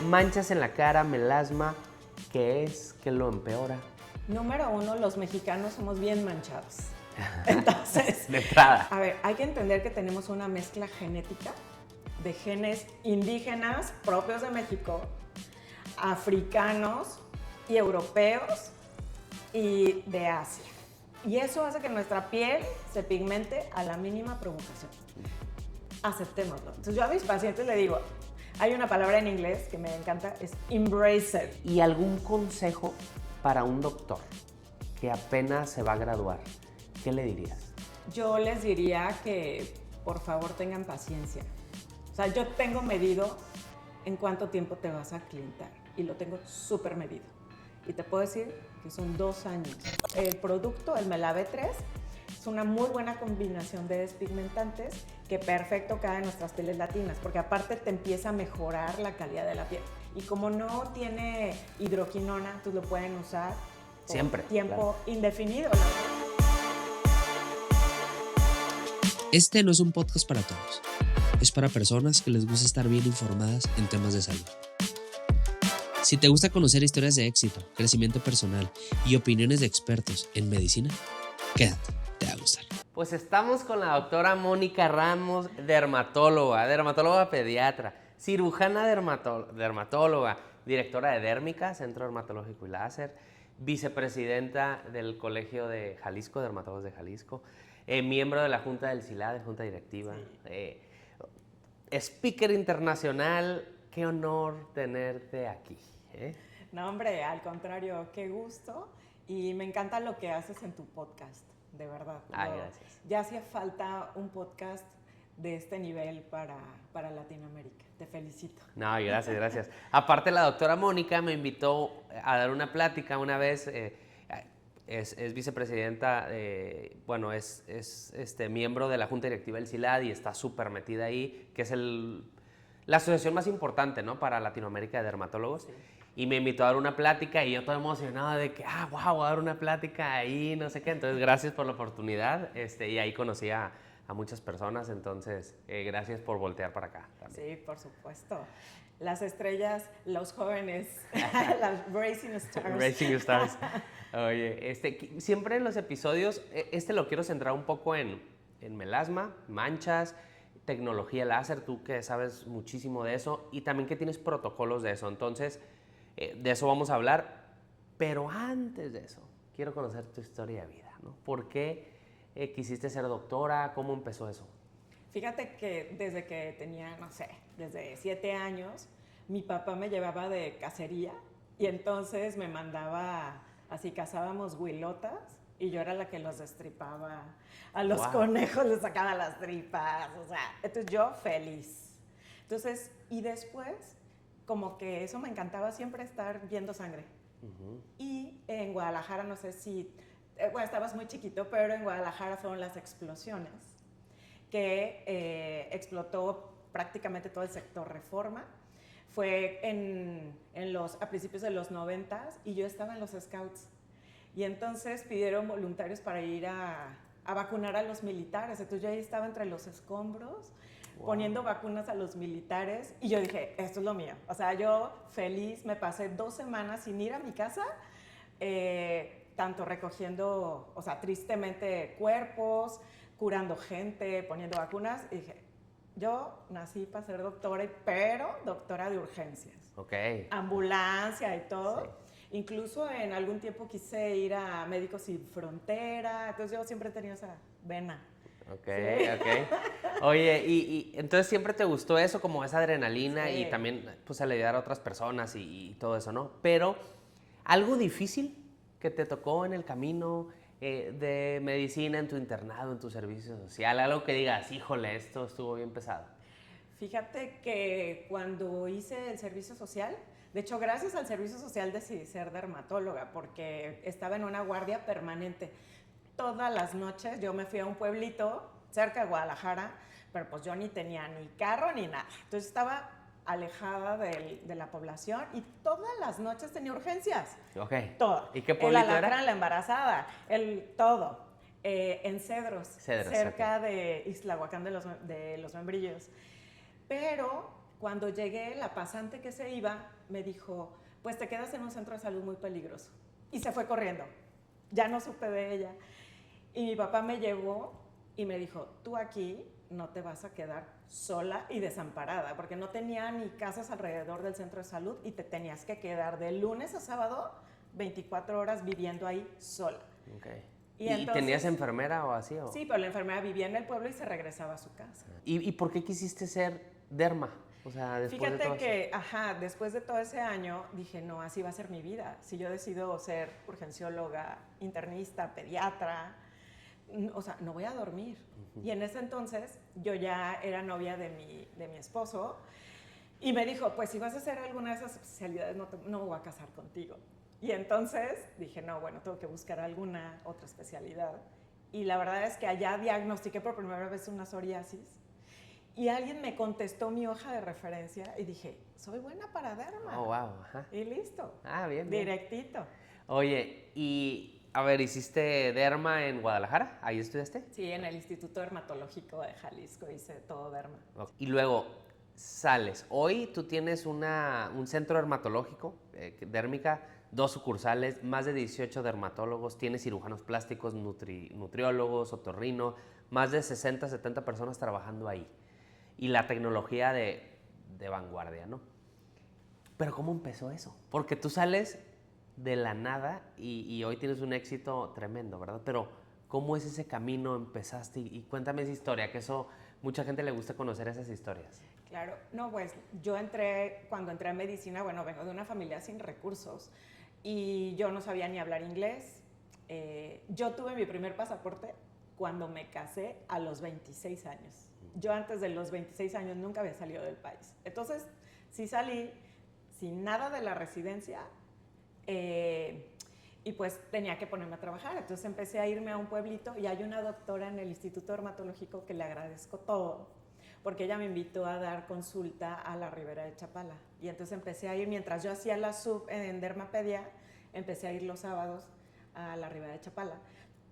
Manchas en la cara, melasma, ¿qué es? ¿Qué lo empeora? Número uno, los mexicanos somos bien manchados. Entonces, De entrada. a ver, hay que entender que tenemos una mezcla genética de genes indígenas propios de México, africanos y europeos y de Asia. Y eso hace que nuestra piel se pigmente a la mínima provocación. Aceptémoslo. Entonces yo a mis pacientes le digo, hay una palabra en inglés que me encanta, es embrace it. ¿Y algún consejo para un doctor que apenas se va a graduar? ¿Qué le dirías? Yo les diría que por favor tengan paciencia. O sea, yo tengo medido en cuánto tiempo te vas a clientar y lo tengo súper medido. Y te puedo decir que son 2 años. El producto, el Melave 3, es una muy buena combinación de despigmentantes que perfecto cae en nuestras pieles latinas, porque aparte te empieza a mejorar la calidad de la piel. Y como no tiene hidroquinona, tú lo pueden usar por Siempre, tiempo indefinido. Este no es un podcast para todos. Es para personas que les gusta estar bien informadas en temas de salud. Si te gusta conocer historias de éxito, crecimiento personal y opiniones de expertos en medicina, quédate, te va a gustar. Pues estamos con la doctora Mónica Ramos, dermatóloga pediatra, cirujana dermatóloga, directora de Dérmica, Centro Dermatológico y Láser, vicepresidenta del Colegio de Jalisco, Dermatólogos de Jalisco, miembro de la Junta del CILAD, Junta Directiva, speaker internacional. Qué honor tenerte aquí. No, hombre, al contrario, qué gusto. Y me encanta lo que haces en tu podcast, de verdad. Ay, gracias. Ya hacía falta un podcast de este nivel para Latinoamérica. Te felicito. No, gracias. Aparte, la doctora Mónica me invitó a dar una plática una vez. Es vicepresidenta, es miembro de la Junta Directiva del CILAD y está súper metida ahí, que es la asociación más importante, ¿no?, para Latinoamérica de dermatólogos. Sí. Y me invitó a dar una plática y yo todo emocionado de que, wow, voy a dar una plática ahí, no sé qué. Entonces, gracias por la oportunidad. Y ahí conocí a muchas personas, entonces, gracias por voltear para acá también. Sí, por supuesto. Las estrellas, los jóvenes, las Rising Stars. Rising Stars. Oye, siempre en los episodios, lo quiero centrar un poco en melasma, manchas, tecnología láser, tú que sabes muchísimo de eso y también que tienes protocolos de eso. Entonces, de eso vamos a hablar, pero antes de eso, quiero conocer tu historia de vida, ¿no? ¿Por qué quisiste ser doctora? ¿Cómo empezó eso? Fíjate que desde que tenía, no sé, desde 7 años, mi papá me llevaba de cacería y entonces me mandaba, así cazábamos huilotas y yo era la que los destripaba. A los conejos les sacaba las tripas, o sea, entonces yo feliz. Entonces, y después, como que eso me encantaba siempre estar viendo sangre. Uh-huh. Y en Guadalajara, no sé si, estabas muy chiquito, pero en Guadalajara fueron las explosiones que explotó prácticamente todo el sector Reforma. Fue a principios de los 90s y yo estaba en los Scouts. Y entonces pidieron voluntarios para ir a vacunar a los militares. Entonces yo ahí estaba entre los escombros, poniendo vacunas a los militares. Y yo dije, esto es lo mío. O sea, yo feliz, me pasé 2 semanas sin ir a mi casa, tanto recogiendo, o sea, tristemente cuerpos, curando gente, poniendo vacunas. Y dije, yo nací para ser doctora, pero doctora de urgencias. Ok. Ambulancia y todo. Sí. Incluso en algún tiempo quise ir a Médicos Sin Frontera, entonces yo siempre he tenido esa vena. Ok. Oye, y entonces siempre te gustó eso, como esa adrenalina y también pues ayudar a otras personas y todo eso, ¿no? Pero, ¿algo difícil que te tocó en el camino de medicina, en tu internado, en tu servicio social? Algo que digas, híjole, esto estuvo bien pesado. Fíjate que cuando hice el servicio social, de hecho, gracias al servicio social decidí ser dermatóloga porque estaba en una guardia permanente. Todas las noches yo me fui a un pueblito cerca de Guadalajara, pero pues yo ni tenía ni carro ni nada. Entonces estaba alejada de la población y todas las noches tenía urgencias. Ok. Todo. ¿Y qué pueblito era? El alacrán, era? la embarazada, todo. En Cedros, cerca okay. de Ixtlahuacán de los Membrillos. Pero cuando llegué, la pasante que se iba me dijo, pues te quedas en un centro de salud muy peligroso. Y se fue corriendo. Ya no supe de ella. Y mi papá me llevó y me dijo, tú aquí no te vas a quedar sola y desamparada, porque no tenía ni casas alrededor del centro de salud y te tenías que quedar de lunes a sábado 24 horas viviendo ahí sola. Okay. ¿Y entonces, tenías enfermera o así? ¿O? Sí, pero la enfermera vivía en el pueblo y se regresaba a su casa. ¿Y por qué quisiste ser derma? O sea, después Fíjate de todo que, después de todo ese año, dije, no, así va a ser mi vida. Si yo decido ser urgencióloga, internista, pediatra, o sea, no voy a dormir. Y en ese entonces, yo ya era novia de mi esposo, y me dijo, pues si vas a hacer alguna de esas especialidades, no me voy a casar contigo. Y entonces dije, no, bueno, tengo que buscar alguna otra especialidad. Y la verdad es que allá diagnostiqué por primera vez una psoriasis. Y alguien me contestó mi hoja de referencia y dije, soy buena para derma. Oh, wow. Ajá. Y listo. Bien. Directito. Oye, y a ver, ¿hiciste derma en Guadalajara? ¿Ahí estudiaste? Sí, en el Instituto Dermatológico de Jalisco hice todo derma. Okay. Y luego sales. Hoy tú tienes un centro dermatológico, dérmica, 2 sucursales, más de 18 dermatólogos, tienes cirujanos plásticos, nutriólogos, otorrino, más de 60, 70 personas trabajando ahí. Y la tecnología de vanguardia, ¿no? Pero ¿cómo empezó eso? Porque tú sales de la nada y hoy tienes un éxito tremendo, ¿verdad? Pero ¿cómo es ese camino? Empezaste y cuéntame esa historia, que eso mucha gente le gusta conocer esas historias. Claro, no, pues yo cuando entré a medicina, bueno, vengo de una familia sin recursos y yo no sabía ni hablar inglés. Yo tuve mi primer pasaporte cuando me casé a los 26 años. Yo antes de los 26 años nunca había salido del país. Entonces, sí salí sin nada de la residencia y pues tenía que ponerme a trabajar. Entonces empecé a irme a un pueblito y hay una doctora en el Instituto Dermatológico que le agradezco todo, porque ella me invitó a dar consulta a la Ribera de Chapala. Y entonces empecé a ir, mientras yo hacía la sub en Dermapedia, empecé a ir los sábados a la Ribera de Chapala.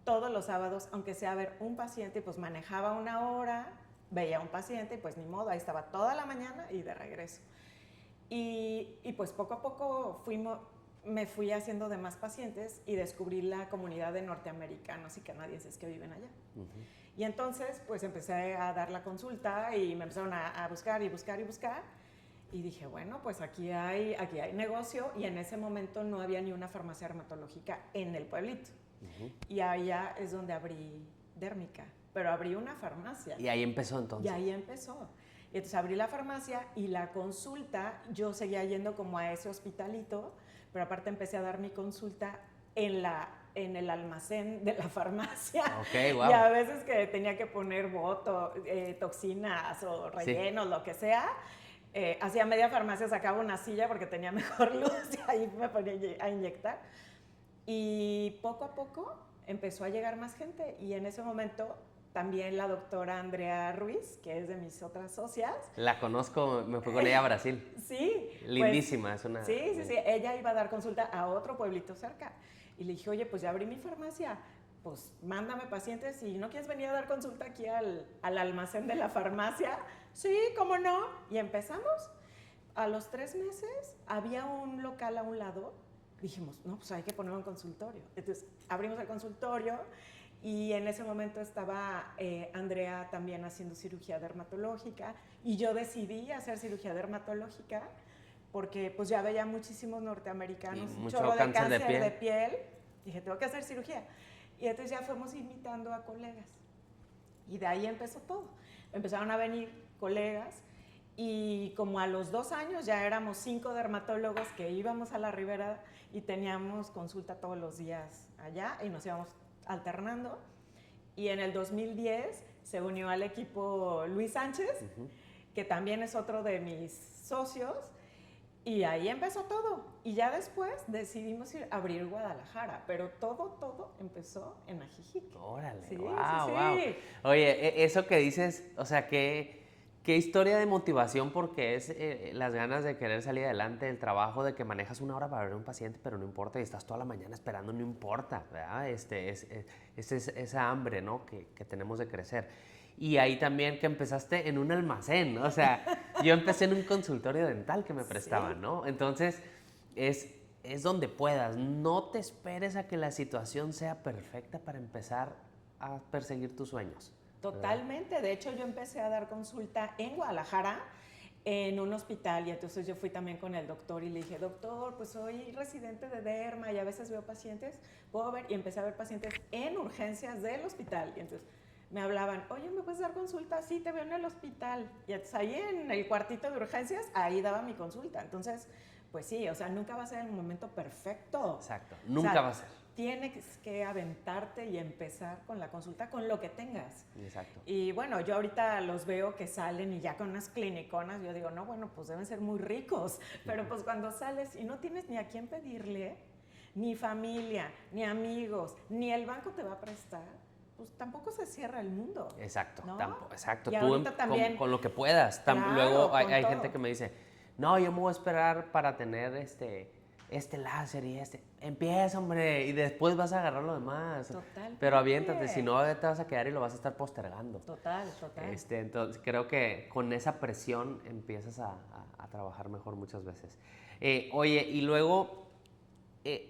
Todos los sábados, aunque sea a ver un paciente, pues manejaba una hora, veía un paciente y pues ni modo, ahí estaba toda la mañana y de regreso. Y pues poco a poco me fui haciendo de más pacientes y descubrí la comunidad de norteamericanos y canadienses que viven allá. Y entonces pues empecé a dar la consulta y me empezaron a buscar y buscar y buscar. Y dije, bueno, pues aquí hay negocio, y en ese momento no había ni una farmacia dermatológica en el pueblito. Y allá es donde abrí Dérmica, pero abrí una farmacia. Y ahí empezó entonces. Y ahí empezó. Y entonces abrí la farmacia y la consulta, yo seguía yendo como a ese hospitalito, pero aparte empecé a dar mi consulta en el almacén de la farmacia. Okay, wow. Y a veces que tenía que poner toxinas o rellenos, lo que sea, hacía media farmacia, sacaba una silla porque tenía mejor luz y ahí me ponía a inyectar. Y poco a poco empezó a llegar más gente, y en ese momento también la doctora Andrea Ruiz, que es de mis otras socias. La conozco, me fui con ella a Brasil. Sí. Lindísima, pues, es una... Sí, ella iba a dar consulta a otro pueblito cerca. Y le dije, oye, pues ya abrí mi farmacia, pues mándame pacientes, y ¿no quieres venir a dar consulta aquí al almacén de la farmacia? Sí, ¿cómo no? Y empezamos. A los 3 meses había un local a un lado. Dijimos, no, pues hay que poner un consultorio. Entonces abrimos el consultorio, y en ese momento estaba Andrea también haciendo cirugía dermatológica, y yo decidí hacer cirugía dermatológica porque pues ya veía muchísimos norteamericanos, un chorro de cáncer de piel. Dije, tengo que hacer cirugía. Y entonces ya fuimos invitando a colegas. Y de ahí empezó todo. Empezaron a venir colegas, y como a los 2 años ya éramos 5 dermatólogos que íbamos a la Ribera y teníamos consulta todos los días allá, y nos íbamos alternando. Y en el 2010 se unió al equipo Luis Sánchez, que también es otro de mis socios, y ahí empezó todo. Y ya después decidimos abrir Guadalajara, pero todo empezó en Ajijic. Órale, sí, wow, sí. wow. Oye, eso que dices, o sea, qué historia de motivación, porque es las ganas de querer salir adelante, el trabajo de que manejas 1 hora para ver a un paciente, pero no importa, y estás toda la mañana esperando, no importa, ¿verdad? Es esa hambre, ¿no? que tenemos de crecer. Y ahí también que empezaste en un almacén, ¿no? O sea, yo empecé en un consultorio dental que me prestaban, Sí. ¿no? Entonces, es donde puedas. No te esperes a que la situación sea perfecta para empezar a perseguir tus sueños. ¿Verdad? Totalmente. De hecho, yo empecé a dar consulta en Guadalajara en un hospital y entonces yo fui también con el doctor y le dije, doctor, pues soy residente de derma y a veces veo pacientes, puedo ver, y empecé a ver pacientes en urgencias del hospital. Y entonces me hablaban, oye, ¿me puedes dar consulta? Sí, te veo en el hospital. Y entonces ahí en el cuartito de urgencias, ahí daba mi consulta. Entonces, pues sí, o sea, nunca va a ser el momento perfecto. Exacto, O nunca sea, va a ser. tienes que aventarte y empezar con la consulta con lo que tengas. Exacto. Y bueno, yo ahorita los veo que salen y ya con unas cliniconas, yo digo, no, bueno, pues deben ser muy ricos, pero pues cuando sales y no tienes ni a quién pedirle, ni familia, ni amigos, ni el banco te va a prestar, pues tampoco se cierra el mundo. Exacto, ¿no? exacto. Y Tú ahorita también, con lo que puedas. claro, Luego con hay todo. gente que me dice, no, yo me voy a esperar para tener este láser y este. Empieza, hombre, y después vas a agarrar lo demás. Totalmente. Pero aviéntate, si no te vas a quedar y lo vas a estar postergando. Total. Entonces creo que con esa presión empiezas a trabajar mejor muchas veces. Oye, y luego,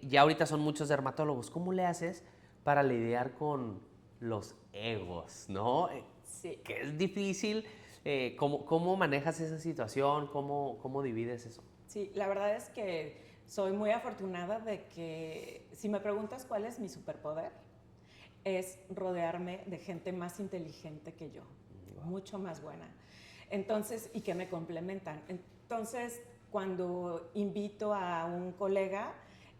ya ahorita son muchos dermatólogos. ¿Cómo le haces para lidiar con los egos, no? Sí. Que es difícil. ¿Cómo manejas esa situación? ¿Cómo divides eso? Sí, la verdad es que soy muy afortunada de que, si me preguntas cuál es mi superpoder, es rodearme de gente más inteligente que yo, mucho más buena. Entonces, y que me complementan. Entonces, cuando invito a un colega,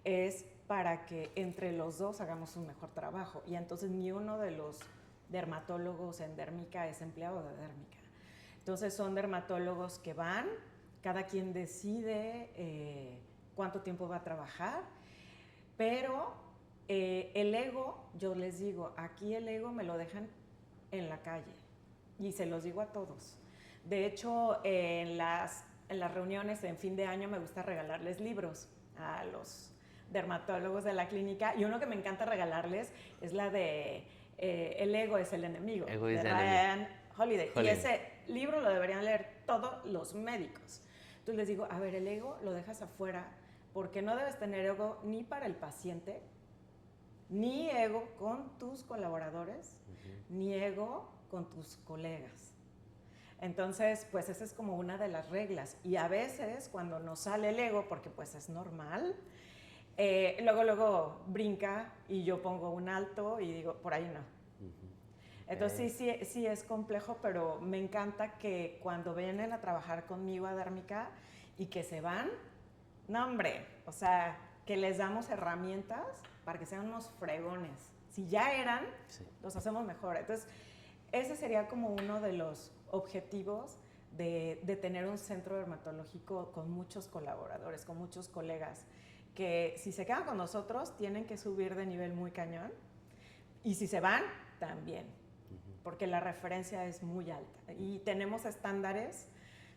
es para que entre los dos hagamos un mejor trabajo. Y entonces ni uno de los dermatólogos en Dérmica es empleado de Dérmica. Entonces son dermatólogos que van, cada quien decide cuánto tiempo va a trabajar, pero el ego, yo les digo, aquí el ego me lo dejan en la calle y se los digo a todos. De hecho, en las reuniones en fin de año me gusta regalarles libros a los dermatólogos de la clínica y uno que me encanta regalarles es la de El ego es el enemigo, Ego de is the Ryan Holiday. Holiday. Y ese libro lo deberían leer todos los médicos. Entonces les digo, a ver, el ego lo dejas afuera porque no debes tener ego ni para el paciente, ni ego con tus colaboradores, ni ego con tus colegas. Entonces, pues esa es como una de las reglas. Y a veces cuando nos sale el ego, porque pues es normal, luego brinca y yo pongo un alto y digo, por ahí no. Entonces sí es complejo, pero me encanta que cuando vienen a trabajar conmigo a Dérmica y que se van, no hombre, o sea, que les damos herramientas para que sean unos fregones. Si ya eran, los hacemos mejor. Entonces, ese sería como uno de los objetivos de tener un centro dermatológico con muchos colaboradores, con muchos colegas, que si se quedan con nosotros tienen que subir de nivel muy cañón y si se van, también, porque la referencia es muy alta y tenemos estándares,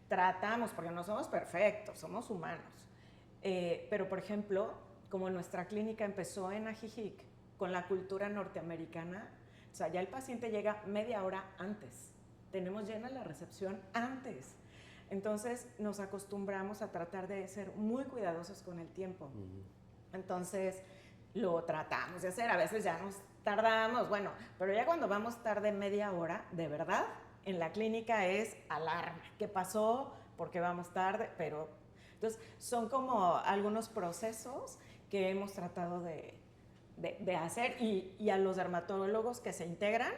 tratamos, porque no somos perfectos, somos humanos, pero por ejemplo, como nuestra clínica empezó en Ajijic con la cultura norteamericana, o sea, ya el paciente llega media hora antes, tenemos llena la recepción antes. Entonces nos acostumbramos a tratar de ser muy cuidadosos con el tiempo. Entonces lo tratamos de hacer, a veces ya nos tardamos, bueno, pero ya cuando vamos tarde media hora, de verdad, en la clínica es alarma. ¿Qué pasó? ¿Por qué vamos tarde? Pero entonces son como algunos procesos que hemos tratado de hacer y a los dermatólogos que se integran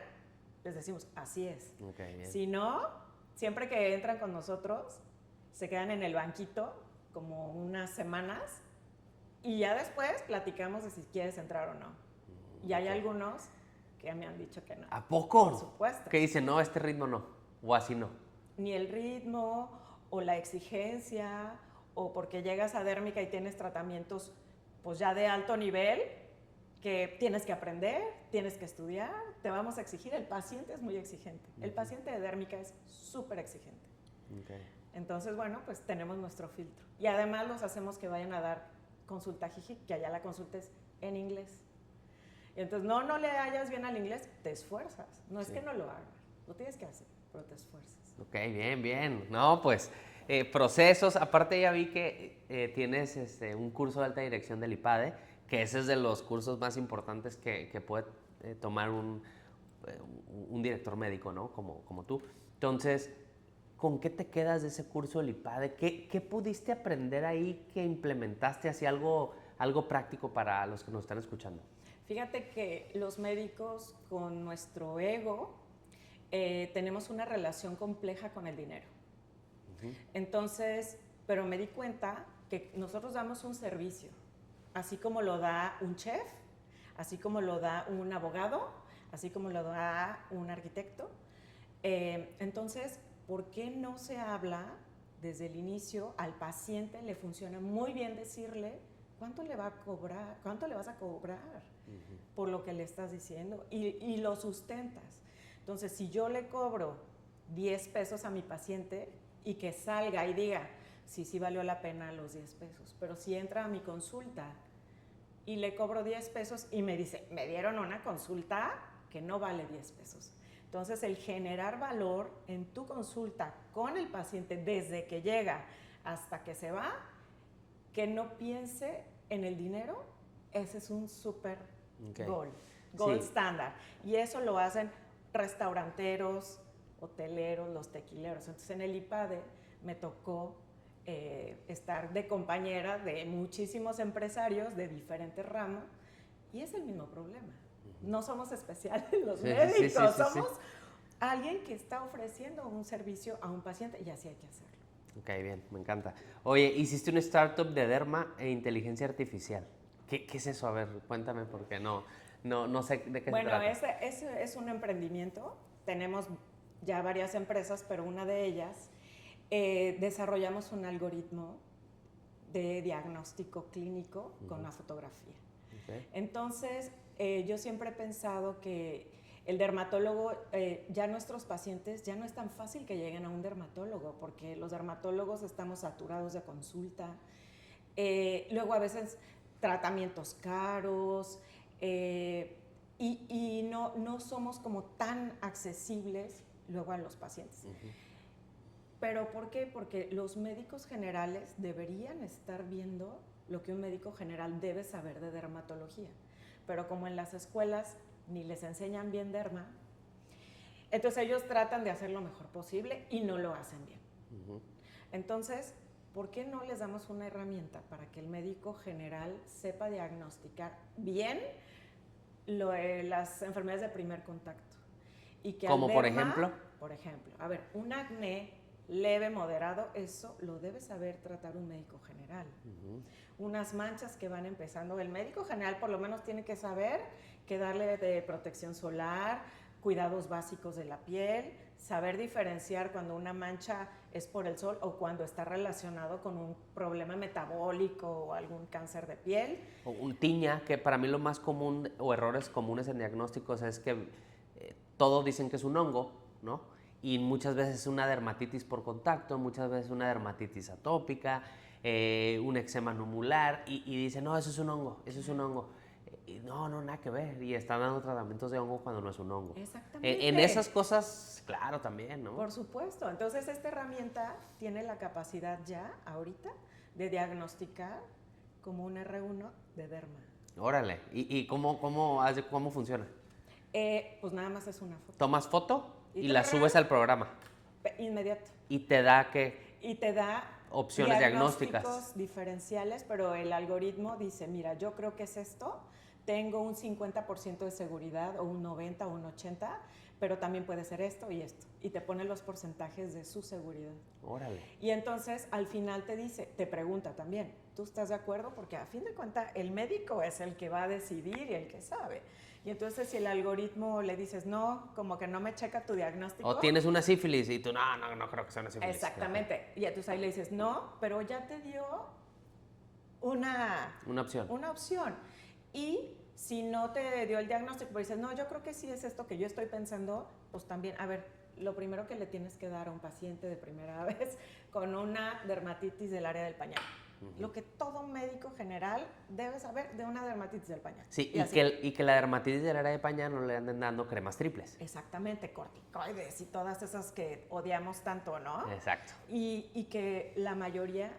les decimos, así es. Okay, bien. Si no, siempre que entran con nosotros, se quedan en el banquito como unas semanas y ya después platicamos de si quieres entrar o no. Y hay algunos que me han dicho que no. ¿A poco? Por supuesto. Que dicen, no, este ritmo no, o así no. Ni el ritmo, o la exigencia, o porque llegas a Dérmica y tienes tratamientos pues ya de alto nivel, que tienes que aprender, tienes que estudiar, te vamos a exigir. El paciente es muy exigente. El paciente de Dérmica es súper exigente. Okay. Entonces, bueno, pues tenemos nuestro filtro. Y además los hacemos que vayan a dar consulta a Jijic, que allá la consulta es en inglés. Y entonces, no le hallas bien al inglés, te esfuerzas. No es que no lo hagas. Lo tienes que hacer, pero te esfuerzas. Ok, bien, bien. No, pues procesos. Aparte ya vi que tienes un curso de alta dirección del IPADE, que ese es de los cursos más importantes que puede tomar un director médico, ¿no? Como tú. Entonces, ¿con qué te quedas de ese curso del IPADE? ¿Qué pudiste aprender ahí que implementaste hacia algo práctico para los que nos están escuchando? Fíjate que los médicos con nuestro ego tenemos una relación compleja con el dinero. Entonces, pero me di cuenta que nosotros damos un servicio, así como lo da un chef, así como lo da un abogado, así como lo da un arquitecto. Entonces, ¿por qué no se habla desde el inicio? Al paciente le funciona muy bien decirle cuánto le va a cobrar, cuánto le vas a cobrar por lo que le estás diciendo y lo sustentas. Entonces, si yo le cobro 10 pesos a mi paciente y que salga y diga, sí valió la pena los 10 pesos, pero si entra a mi consulta y le cobro 10 pesos y me dice, me dieron una consulta que no vale 10 pesos. Entonces, el generar valor en tu consulta con el paciente desde que llega hasta que se va, que no piense en el dinero, ese es un súper goal estándar. Y eso lo hacen restauranteros, hoteleros, los tequileros. Entonces, en el IPADE me tocó estar de compañera de muchísimos empresarios de diferentes ramas y es el mismo problema. No somos especiales los médicos, somos alguien que está ofreciendo un servicio a un paciente y así hay que hacerlo. Ok, bien, me encanta. Oye, hiciste una startup de derma e inteligencia artificial. ¿Qué es eso? A ver, cuéntame porque no sé de qué se trata. Bueno, ese es un emprendimiento. Tenemos ya varias empresas, pero una de ellas desarrollamos un algoritmo de diagnóstico clínico con una fotografía. Okay. Entonces, yo siempre he pensado que el dermatólogo, ya nuestros pacientes, ya no es tan fácil que lleguen a un dermatólogo, porque los dermatólogos estamos saturados de consulta. Luego a veces tratamientos caros y no somos como tan accesibles luego a los pacientes. ¿Pero por qué? Porque los médicos generales deberían estar viendo lo que un médico general debe saber de dermatología. Pero como en las escuelas ni les enseñan bien derma, entonces ellos tratan de hacer lo mejor posible y no lo hacen bien. Entonces, ¿por qué no les damos una herramienta para que el médico general sepa diagnosticar bien las enfermedades de primer contacto? Y que ¿Como derma, por ejemplo? Por ejemplo, a ver, un acné leve, moderado, eso lo debe saber tratar un médico general. Unas manchas que van empezando, el médico general por lo menos tiene que saber qué darle de protección solar, cuidados básicos de la piel, saber diferenciar cuando una mancha es por el sol o cuando está relacionado con un problema metabólico o algún cáncer de piel. O un tiña, que para mí lo más común o errores comunes en diagnósticos es que todos dicen que es un hongo, ¿no? Y muchas veces es una dermatitis por contacto, muchas veces una dermatitis atópica, un eczema nubular y dicen, no, eso es un hongo, eso es un hongo. Y no, nada que ver. Y están dando tratamientos de hongo cuando no es un hongo. Exactamente. En esas cosas, claro, también, ¿no? Por supuesto. Entonces, esta herramienta tiene la capacidad ya, ahorita, de diagnosticar como un R1 de derma. Órale. ¿Y cómo funciona? Pues nada más es una foto. ¿Tomas foto y la subes al programa? Inmediato. ¿Y te da qué? Y te da opciones diagnósticas diferenciales, pero el algoritmo dice, mira, yo creo que es esto, tengo un 50% de seguridad o un 90 o un 80, pero también puede ser esto y esto. Y te pone los porcentajes de su seguridad. Órale. Y entonces al final te dice, te pregunta también, ¿tú estás de acuerdo? Porque a fin de cuentas el médico es el que va a decidir y el que sabe. Y entonces si el algoritmo le dices, no, como que no me checa tu diagnóstico. O tienes una sífilis y tú, no creo que sea una sífilis. Exactamente. Y entonces ahí le dices, no, pero ya te dio una opción. Una opción. Y si no te dio el diagnóstico, pero dices, no, yo creo que sí es esto que yo estoy pensando, pues también, a ver, lo primero que le tienes que dar a un paciente de primera vez con una dermatitis del área del pañal. Lo que todo médico general debe saber de una dermatitis del pañal. Sí, y que la dermatitis de la área de pañal no le anden dando cremas triples. Exactamente, corticoides y todas esas que odiamos tanto, ¿no? Exacto. Y que la mayoría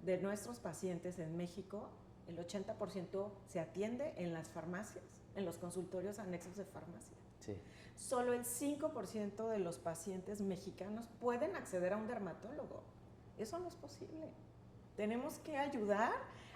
de nuestros pacientes en México, el 80% se atiende en las farmacias, en los consultorios anexos de farmacia. Sí. Solo el 5% de los pacientes mexicanos pueden acceder a un dermatólogo. Eso no es posible. Tenemos que ayudar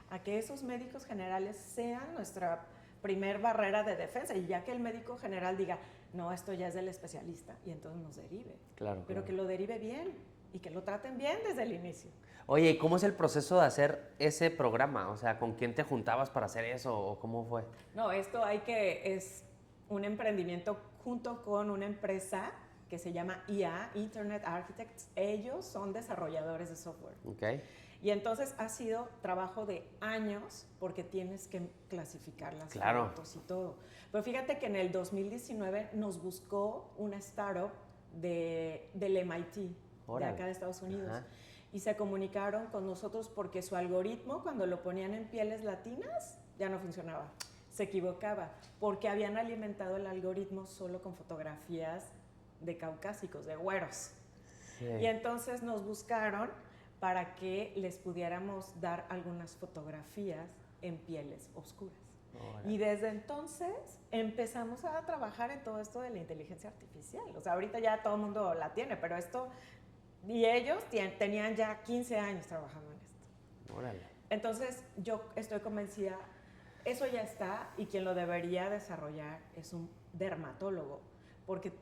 a que esos médicos generales sean nuestra primer barrera de defensa, y ya que el médico general diga, no, esto ya es del especialista, y entonces nos derive. Claro. Pero que lo derive bien y que lo traten bien desde el inicio. Oye, ¿y cómo es el proceso de hacer ese programa? O sea, ¿con quién te juntabas para hacer eso o cómo fue? No, esto es un emprendimiento junto con una empresa que se llama IA, Internet Architects. Ellos son desarrolladores de software. Ok. Y entonces ha sido trabajo de años porque tienes que clasificar las fotos y todo. Pero fíjate que en el 2019 nos buscó una startup del MIT, de acá de Estados Unidos. Ajá. Y se comunicaron con nosotros porque su algoritmo, cuando lo ponían en pieles latinas, ya no funcionaba. Se equivocaba porque habían alimentado el algoritmo solo con fotografías de caucásicos, de güeros. Sí. Y entonces nos buscaron para que les pudiéramos dar algunas fotografías en pieles oscuras. Y desde entonces empezamos a trabajar en todo esto de la inteligencia artificial. O sea, ahorita ya todo el mundo la tiene, pero esto... Y ellos tenían ya 15 años trabajando en esto. Órale. Entonces, yo estoy convencida, eso ya está, y quien lo debería desarrollar es un dermatólogo, porque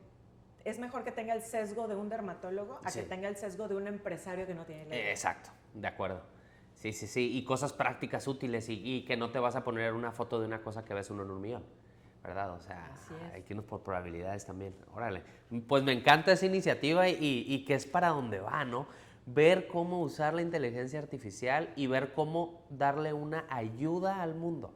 es mejor que tenga el sesgo de un dermatólogo a que tenga el sesgo de un empresario que no tiene la idea. Exacto, de acuerdo. Sí, sí, sí. Y cosas prácticas útiles y que no te vas a poner una foto de una cosa que ves uno en un millón, ¿verdad? O sea, hay que irnos por probabilidades también. Órale. Pues me encanta esa iniciativa y que es para donde va, ¿no? Ver cómo usar la inteligencia artificial y ver cómo darle una ayuda al mundo.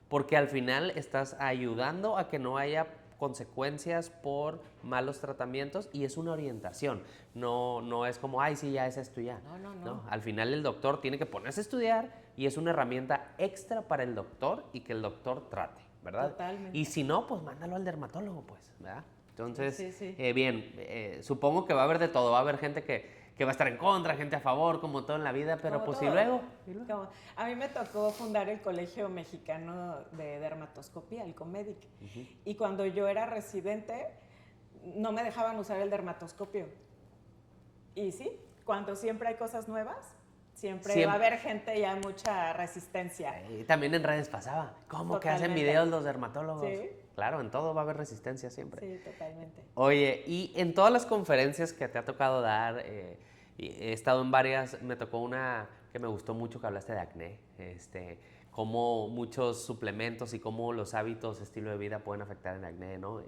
Porque al final estás ayudando a que no haya consecuencias por malos tratamientos y es una orientación. No es como, ay, sí, ya es esto ya. No. Al final el doctor tiene que ponerse a estudiar y es una herramienta extra para el doctor y que el doctor trate, ¿verdad? Totalmente. Y si no, pues mándalo al dermatólogo, pues, ¿verdad? Entonces, bien, supongo que va a haber de todo. Va a haber gente que va a estar en contra, gente a favor, como todo en la vida, pero pues todo. ¿y luego? A mí me tocó fundar el Colegio Mexicano de Dermatoscopía, el COMEDIC. Y cuando yo era residente, no me dejaban usar el dermatoscopio. Y sí, cuando siempre hay cosas nuevas, siempre va a haber gente y hay mucha resistencia. Y también en redes pasaba. ¿Cómo que hacen videos los dermatólogos? Sí. Claro, en todo va a haber resistencia siempre. Sí, totalmente. Oye, y en todas las conferencias que te ha tocado dar, he estado en varias, me tocó una que me gustó mucho que hablaste de acné, cómo muchos suplementos y cómo los hábitos, estilo de vida pueden afectar el acné, ¿no? Y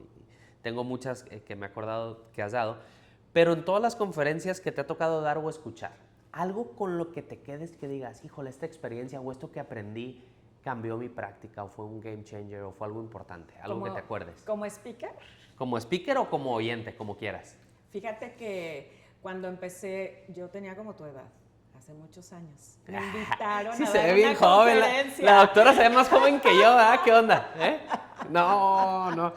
tengo muchas que me he acordado que has dado, pero en todas las conferencias que te ha tocado dar o escuchar, algo con lo que te quedes que digas, híjole, esta experiencia o esto que aprendí cambió mi práctica o fue un game changer o fue algo importante, algo que te acuerdes. ¿Como speaker? Como speaker o como oyente, como quieras. Fíjate que cuando empecé, yo tenía como tu edad, hace muchos años. Me invitaron sí, a se dar ve bien una joven. conferencia. La doctora se ve más joven que yo, ¿verdad? ¿Qué onda? No.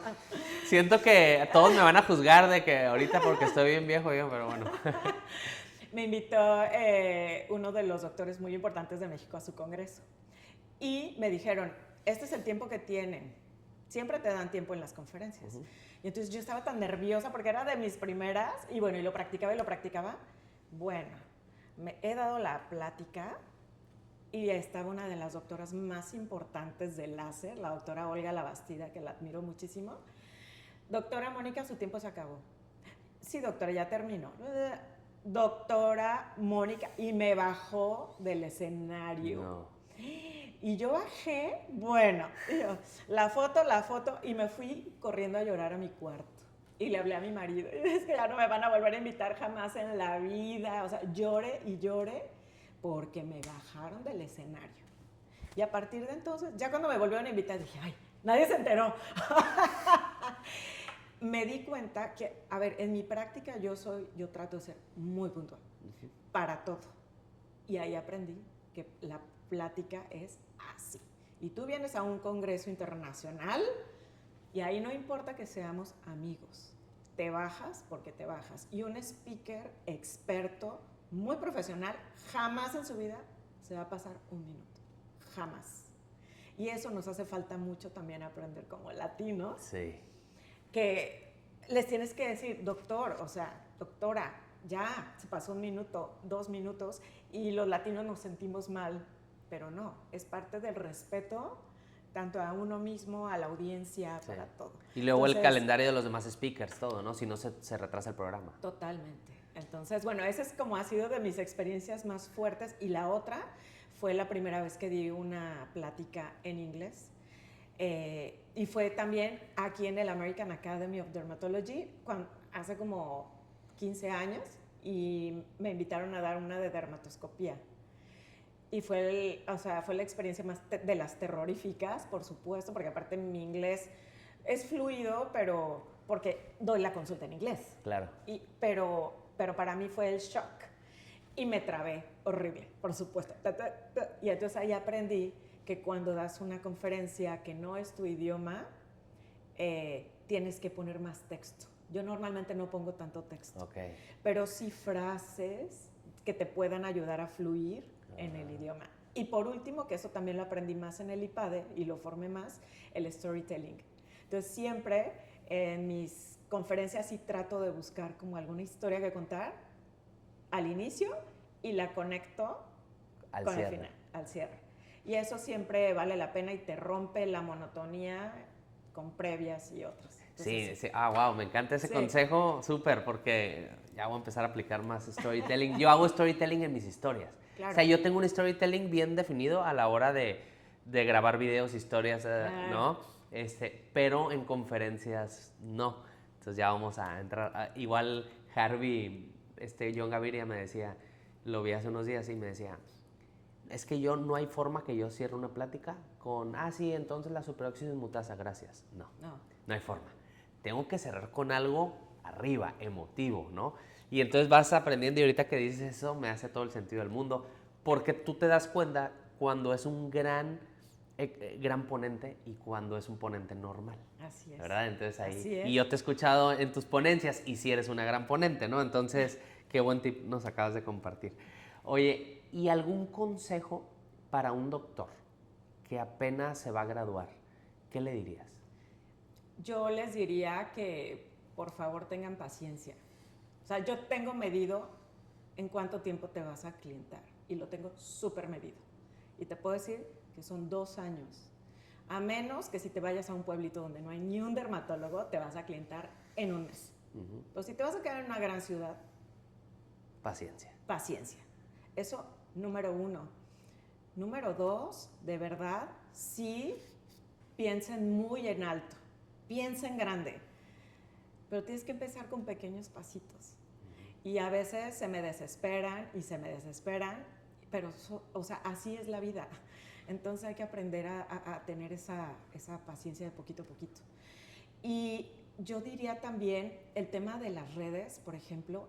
Siento que todos me van a juzgar de que ahorita porque estoy bien viejo yo, pero bueno. Me invitó uno de los doctores muy importantes de México a su congreso. Y me dijeron, este es el tiempo que tienen. Siempre te dan tiempo en las conferencias. Y entonces yo estaba tan nerviosa porque era de mis primeras y bueno, y lo practicaba. Bueno, me he dado la plática y estaba una de las doctoras más importantes del láser, la doctora Olga Labastida, que la admiro muchísimo. Doctora Mónica, su tiempo se acabó. Sí, doctora, ya terminó. Doctora Mónica, y me bajó del escenario. No. Y yo bajé, bueno, la foto, y me fui corriendo a llorar a mi cuarto. Y le hablé a mi marido, y es que ya no me van a volver a invitar jamás en la vida. O sea, lloré y lloré porque me bajaron del escenario. Y a partir de entonces, ya cuando me volvieron a invitar, dije, ay, nadie se enteró. Me di cuenta que, a ver, en mi práctica yo trato de ser muy puntual, para todo. Y ahí aprendí que la plática es así. Y tú vienes a un congreso internacional y ahí no importa que seamos amigos. Te bajas porque te bajas. Y un speaker experto, muy profesional, jamás en su vida se va a pasar un minuto. Jamás. Y eso nos hace falta mucho también aprender como latinos. Sí. Que les tienes que decir, doctor, o sea, doctora, ya se pasó 1 minuto, 2 minutos, y los latinos nos sentimos mal, pero no, es parte del respeto tanto a uno mismo, a la audiencia, sí, para todo. Y luego entonces, el calendario de los demás speakers, todo, ¿no? Si no se retrasa el programa. Totalmente. Entonces, bueno, esa es como ha sido de mis experiencias más fuertes. Y la otra fue la primera vez que di una plática en inglés. Y fue también aquí en el American Academy of Dermatology, hace como 15 años, y me invitaron a dar una de dermatoscopía. Y fue la experiencia más de las terroríficas, por supuesto, porque aparte mi inglés es fluido, pero porque doy la consulta en inglés. Claro. Pero para mí fue el shock. Y me trabé horrible, por supuesto. Y entonces ahí aprendí que cuando das una conferencia que no es tu idioma, tienes que poner más texto. Yo normalmente no pongo tanto texto, okay, pero sí frases que te puedan ayudar a fluir en el idioma. Y por último, que eso también lo aprendí más en el IPADE y lo formé más, el storytelling. Entonces siempre en mis conferencias sí trato de buscar como alguna historia que contar al inicio y la conecto con el final, al cierre. Y eso siempre vale la pena y te rompe la monotonía con previas y otras. Entonces, sí. Wow, me encanta ese consejo, súper, porque ya voy a empezar a aplicar más storytelling. Yo hago storytelling en mis historias. Claro. O sea, yo tengo un storytelling bien definido a la hora de grabar videos, historias, ¿no? Pero en conferencias no. Entonces ya vamos a entrar. Igual Harvey, John Gaviria me decía, lo vi hace unos días y me decía, es que no hay forma que yo cierre una plática con, sí, entonces la superóxido mutasa, gracias. No hay forma. Tengo que cerrar con algo arriba, emotivo, ¿no? Y entonces vas aprendiendo y ahorita que dices eso me hace todo el sentido del mundo, porque tú te das cuenta cuando es un gran ponente y cuando es un ponente normal. Así es. ¿Verdad? Entonces ahí. Así es. Y yo te he escuchado en tus ponencias y sí eres una gran ponente, ¿no? Entonces, qué buen tip nos acabas de compartir. Oye, ¿y algún consejo para un doctor que apenas se va a graduar? ¿Qué le dirías? Yo les diría que por favor tengan paciencia. O sea, yo tengo medido en cuánto tiempo te vas a clientar y lo tengo súper medido. Y te puedo decir que son 2 años. A menos que si te vayas a un pueblito donde no hay ni un dermatólogo, te vas a clientar en 1 mes. Pero si te vas a quedar en una gran ciudad, paciencia. Paciencia. Eso, número 1. Número 2, de verdad, sí piensen muy en alto. Piensa en grande, pero tienes que empezar con pequeños pasitos. Y a veces se me desesperan, pero así es la vida. Entonces hay que aprender a tener esa paciencia de poquito a poquito. Y yo diría también el tema de las redes, por ejemplo,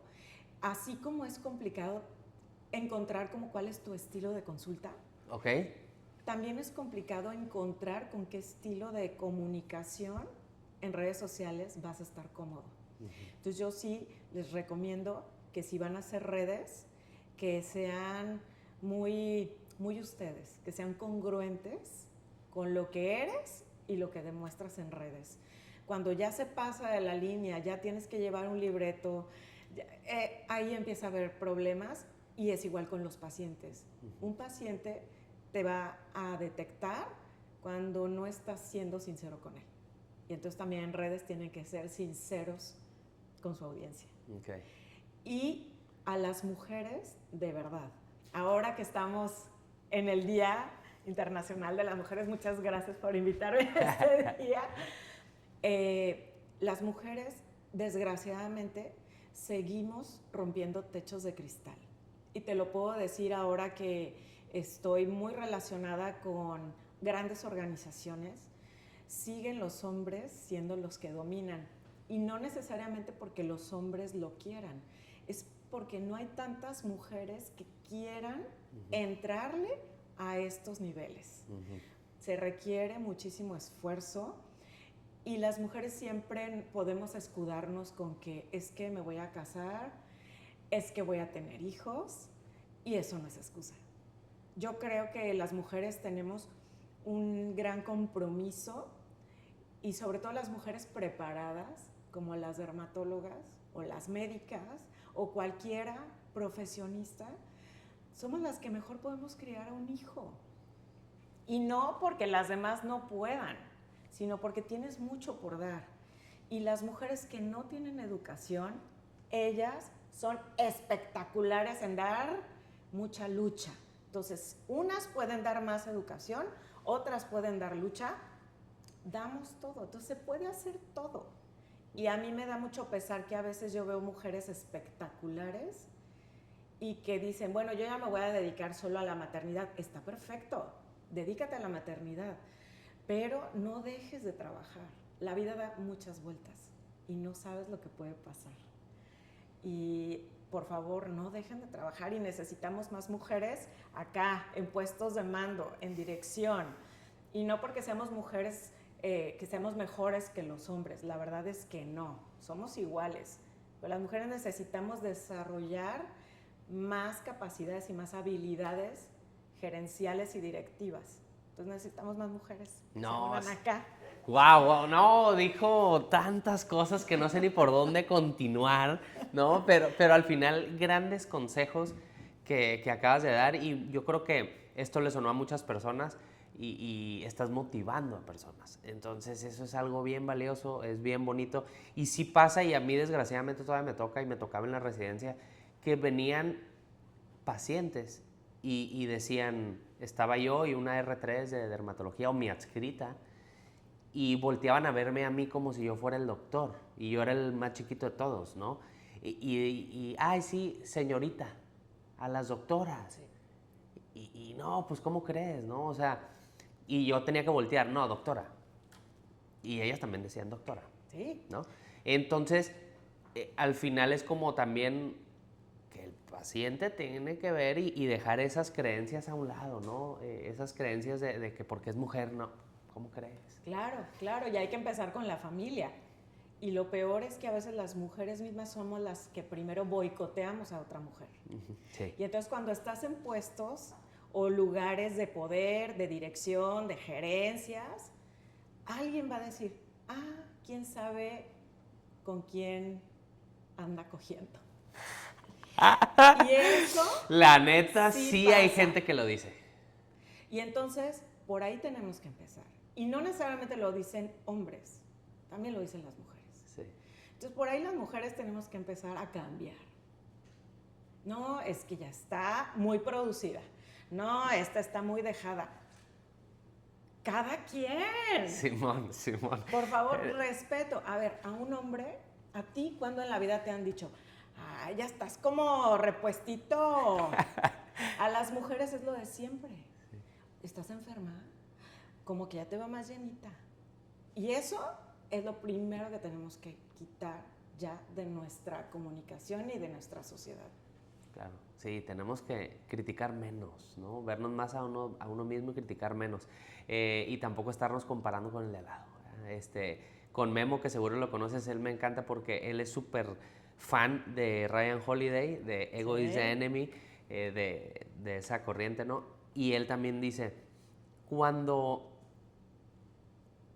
así como es complicado encontrar como cuál es tu estilo de consulta. Okay. También es complicado encontrar con qué estilo de comunicación en redes sociales vas a estar cómodo. Entonces yo sí les recomiendo que si van a hacer redes, que sean muy, muy ustedes, que sean congruentes con lo que eres y lo que demuestras en redes. Cuando ya se pasa de la línea, ya tienes que llevar un libreto, ahí empieza a haber problemas y es igual con los pacientes. Un paciente te va a detectar cuando no estás siendo sincero con él. Y entonces también en redes tienen que ser sinceros con su audiencia. Okay. Y a las mujeres, de verdad, ahora que estamos en el Día Internacional de las Mujeres, muchas gracias por invitarme a este día. Las mujeres, desgraciadamente, seguimos rompiendo techos de cristal. Y te lo puedo decir ahora que estoy muy relacionada con grandes organizaciones. Siguen los hombres siendo los que dominan. Y no necesariamente porque los hombres lo quieran. Es porque no hay tantas mujeres que quieran entrarle a estos niveles. Se requiere muchísimo esfuerzo y las mujeres siempre podemos escudarnos con que es que me voy a casar, es que voy a tener hijos, y eso no es excusa. Yo creo que las mujeres tenemos un gran compromiso, y sobre todo las mujeres preparadas, como las dermatólogas o las médicas o cualquiera profesionista, somos las que mejor podemos criar a un hijo. Y no porque las demás no puedan, sino porque tienes mucho por dar. Y las mujeres que no tienen educación, ellas son espectaculares en dar mucha lucha. Entonces, unas pueden dar más educación, otras pueden dar lucha, damos todo. Entonces, se puede hacer todo. Y a mí me da mucho pesar que a veces yo veo mujeres espectaculares y que dicen, bueno, yo ya me voy a dedicar solo a la maternidad. Está perfecto, dedícate a la maternidad, pero no dejes de trabajar. La vida da muchas vueltas y no sabes lo que puede pasar. Y por favor, no dejen de trabajar, y necesitamos más mujeres acá, en puestos de mando, en dirección. Y no porque seamos mujeres que seamos mejores que los hombres, la verdad es que no, somos iguales. Pero las mujeres necesitamos desarrollar más capacidades y más habilidades gerenciales y directivas. Entonces necesitamos más mujeres que se unan acá. Wow, no, dijo tantas cosas que no sé ni por dónde continuar, ¿no? Pero al final, grandes consejos que acabas de dar, y yo creo que esto le sonó a muchas personas y estás motivando a personas. Entonces, eso es algo bien valioso, es bien bonito. Y sí pasa, y a mí desgraciadamente todavía me toca, y me tocaba en la residencia, que venían pacientes y decían, estaba yo y una R3 de dermatología o mi adscrita, y volteaban a verme a mí como si yo fuera el doctor, y yo era el más chiquito de todos, ¿no? Ay, sí, señorita, a las doctoras. Sí. Y no, pues, ¿cómo crees, no? O sea, y yo tenía que voltear, no, doctora. Y ellas también decían doctora. Sí. ¿No? Entonces, al final es como también que el paciente tiene que ver y dejar esas creencias a un lado, ¿no? Esas creencias de que porque es mujer, no. ¿Cómo crees? Claro, claro, y hay que empezar con la familia. Y lo peor es que a veces las mujeres mismas somos las que primero boicoteamos a otra mujer. Sí. Y entonces cuando estás en puestos o lugares de poder, de dirección, de gerencias, alguien va a decir, quién sabe con quién anda cogiendo. Y eso... La neta, sí hay gente que lo dice. Y entonces, por ahí tenemos que empezar. Y no necesariamente lo dicen hombres, también lo dicen las mujeres. Sí. Entonces, por ahí las mujeres tenemos que empezar a cambiar. No, es que ya está muy producida. No, esta está muy dejada. Cada quien. Simón. Por favor, respeto. A ver, a un hombre, a ti, ¿cuándo en la vida te han dicho, ya estás como repuestito? A las mujeres es lo de siempre. Sí. ¿Estás enferma? Como que ya te va más llenita. Y eso es lo primero que tenemos que quitar ya de nuestra comunicación y de nuestra sociedad. Claro, sí, tenemos que criticar menos, ¿no? Vernos más a uno mismo y criticar menos. Y tampoco estarnos comparando con el de al lado. Con Memo, que seguro lo conoces, él me encanta porque él es súper fan de Ryan Holiday, de Ego is the Enemy, de esa corriente, ¿no? Y él también dice, cuando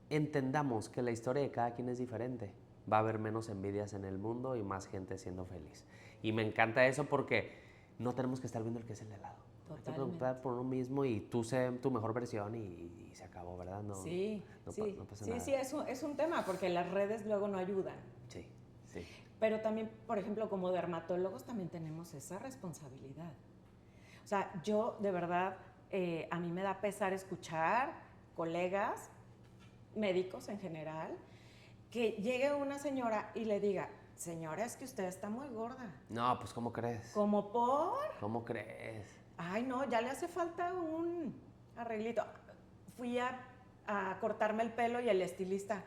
entendamos que la historia de cada quien es diferente, va a haber menos envidias en el mundo y más gente siendo feliz. Y me encanta eso porque no tenemos que estar viendo el que es el de al lado. Hay que preocupar por uno mismo y tú sé tu mejor versión y se acabó, ¿verdad? No, sí, no sí, pasa sí, nada. sí, es un tema porque las redes luego no ayudan. Sí, sí. Pero también, por ejemplo, como dermatólogos también tenemos esa responsabilidad. O sea, yo de verdad, a mí me da pesar escuchar colegas, médicos en general, que llegue una señora y le diga, señora, es que usted está muy gorda. No, pues, ¿cómo crees? ¿Cómo por? ¿Cómo crees? Ay, no, ya le hace falta un arreglito. Fui a cortarme el pelo y el estilista,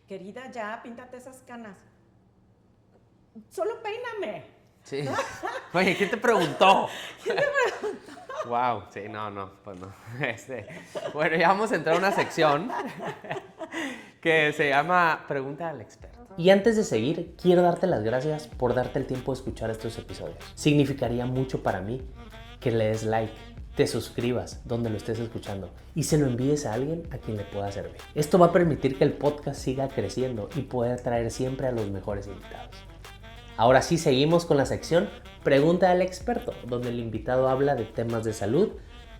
querida, ya, píntate esas canas. Solo peíname. Sí. Oye, ¿quién te preguntó? Wow, sí, no, pues no. Bueno, ya vamos a entrar a una sección que se llama Pregunta al experto. Y antes de seguir, quiero darte las gracias por darte el tiempo de escuchar estos episodios. Significaría mucho para mí que le des like, te suscribas donde lo estés escuchando y se lo envíes a alguien a quien le pueda servir. Esto va a permitir que el podcast siga creciendo y pueda traer siempre a los mejores invitados. Ahora sí, seguimos con la sección Pregunta al experto, donde el invitado habla de temas de salud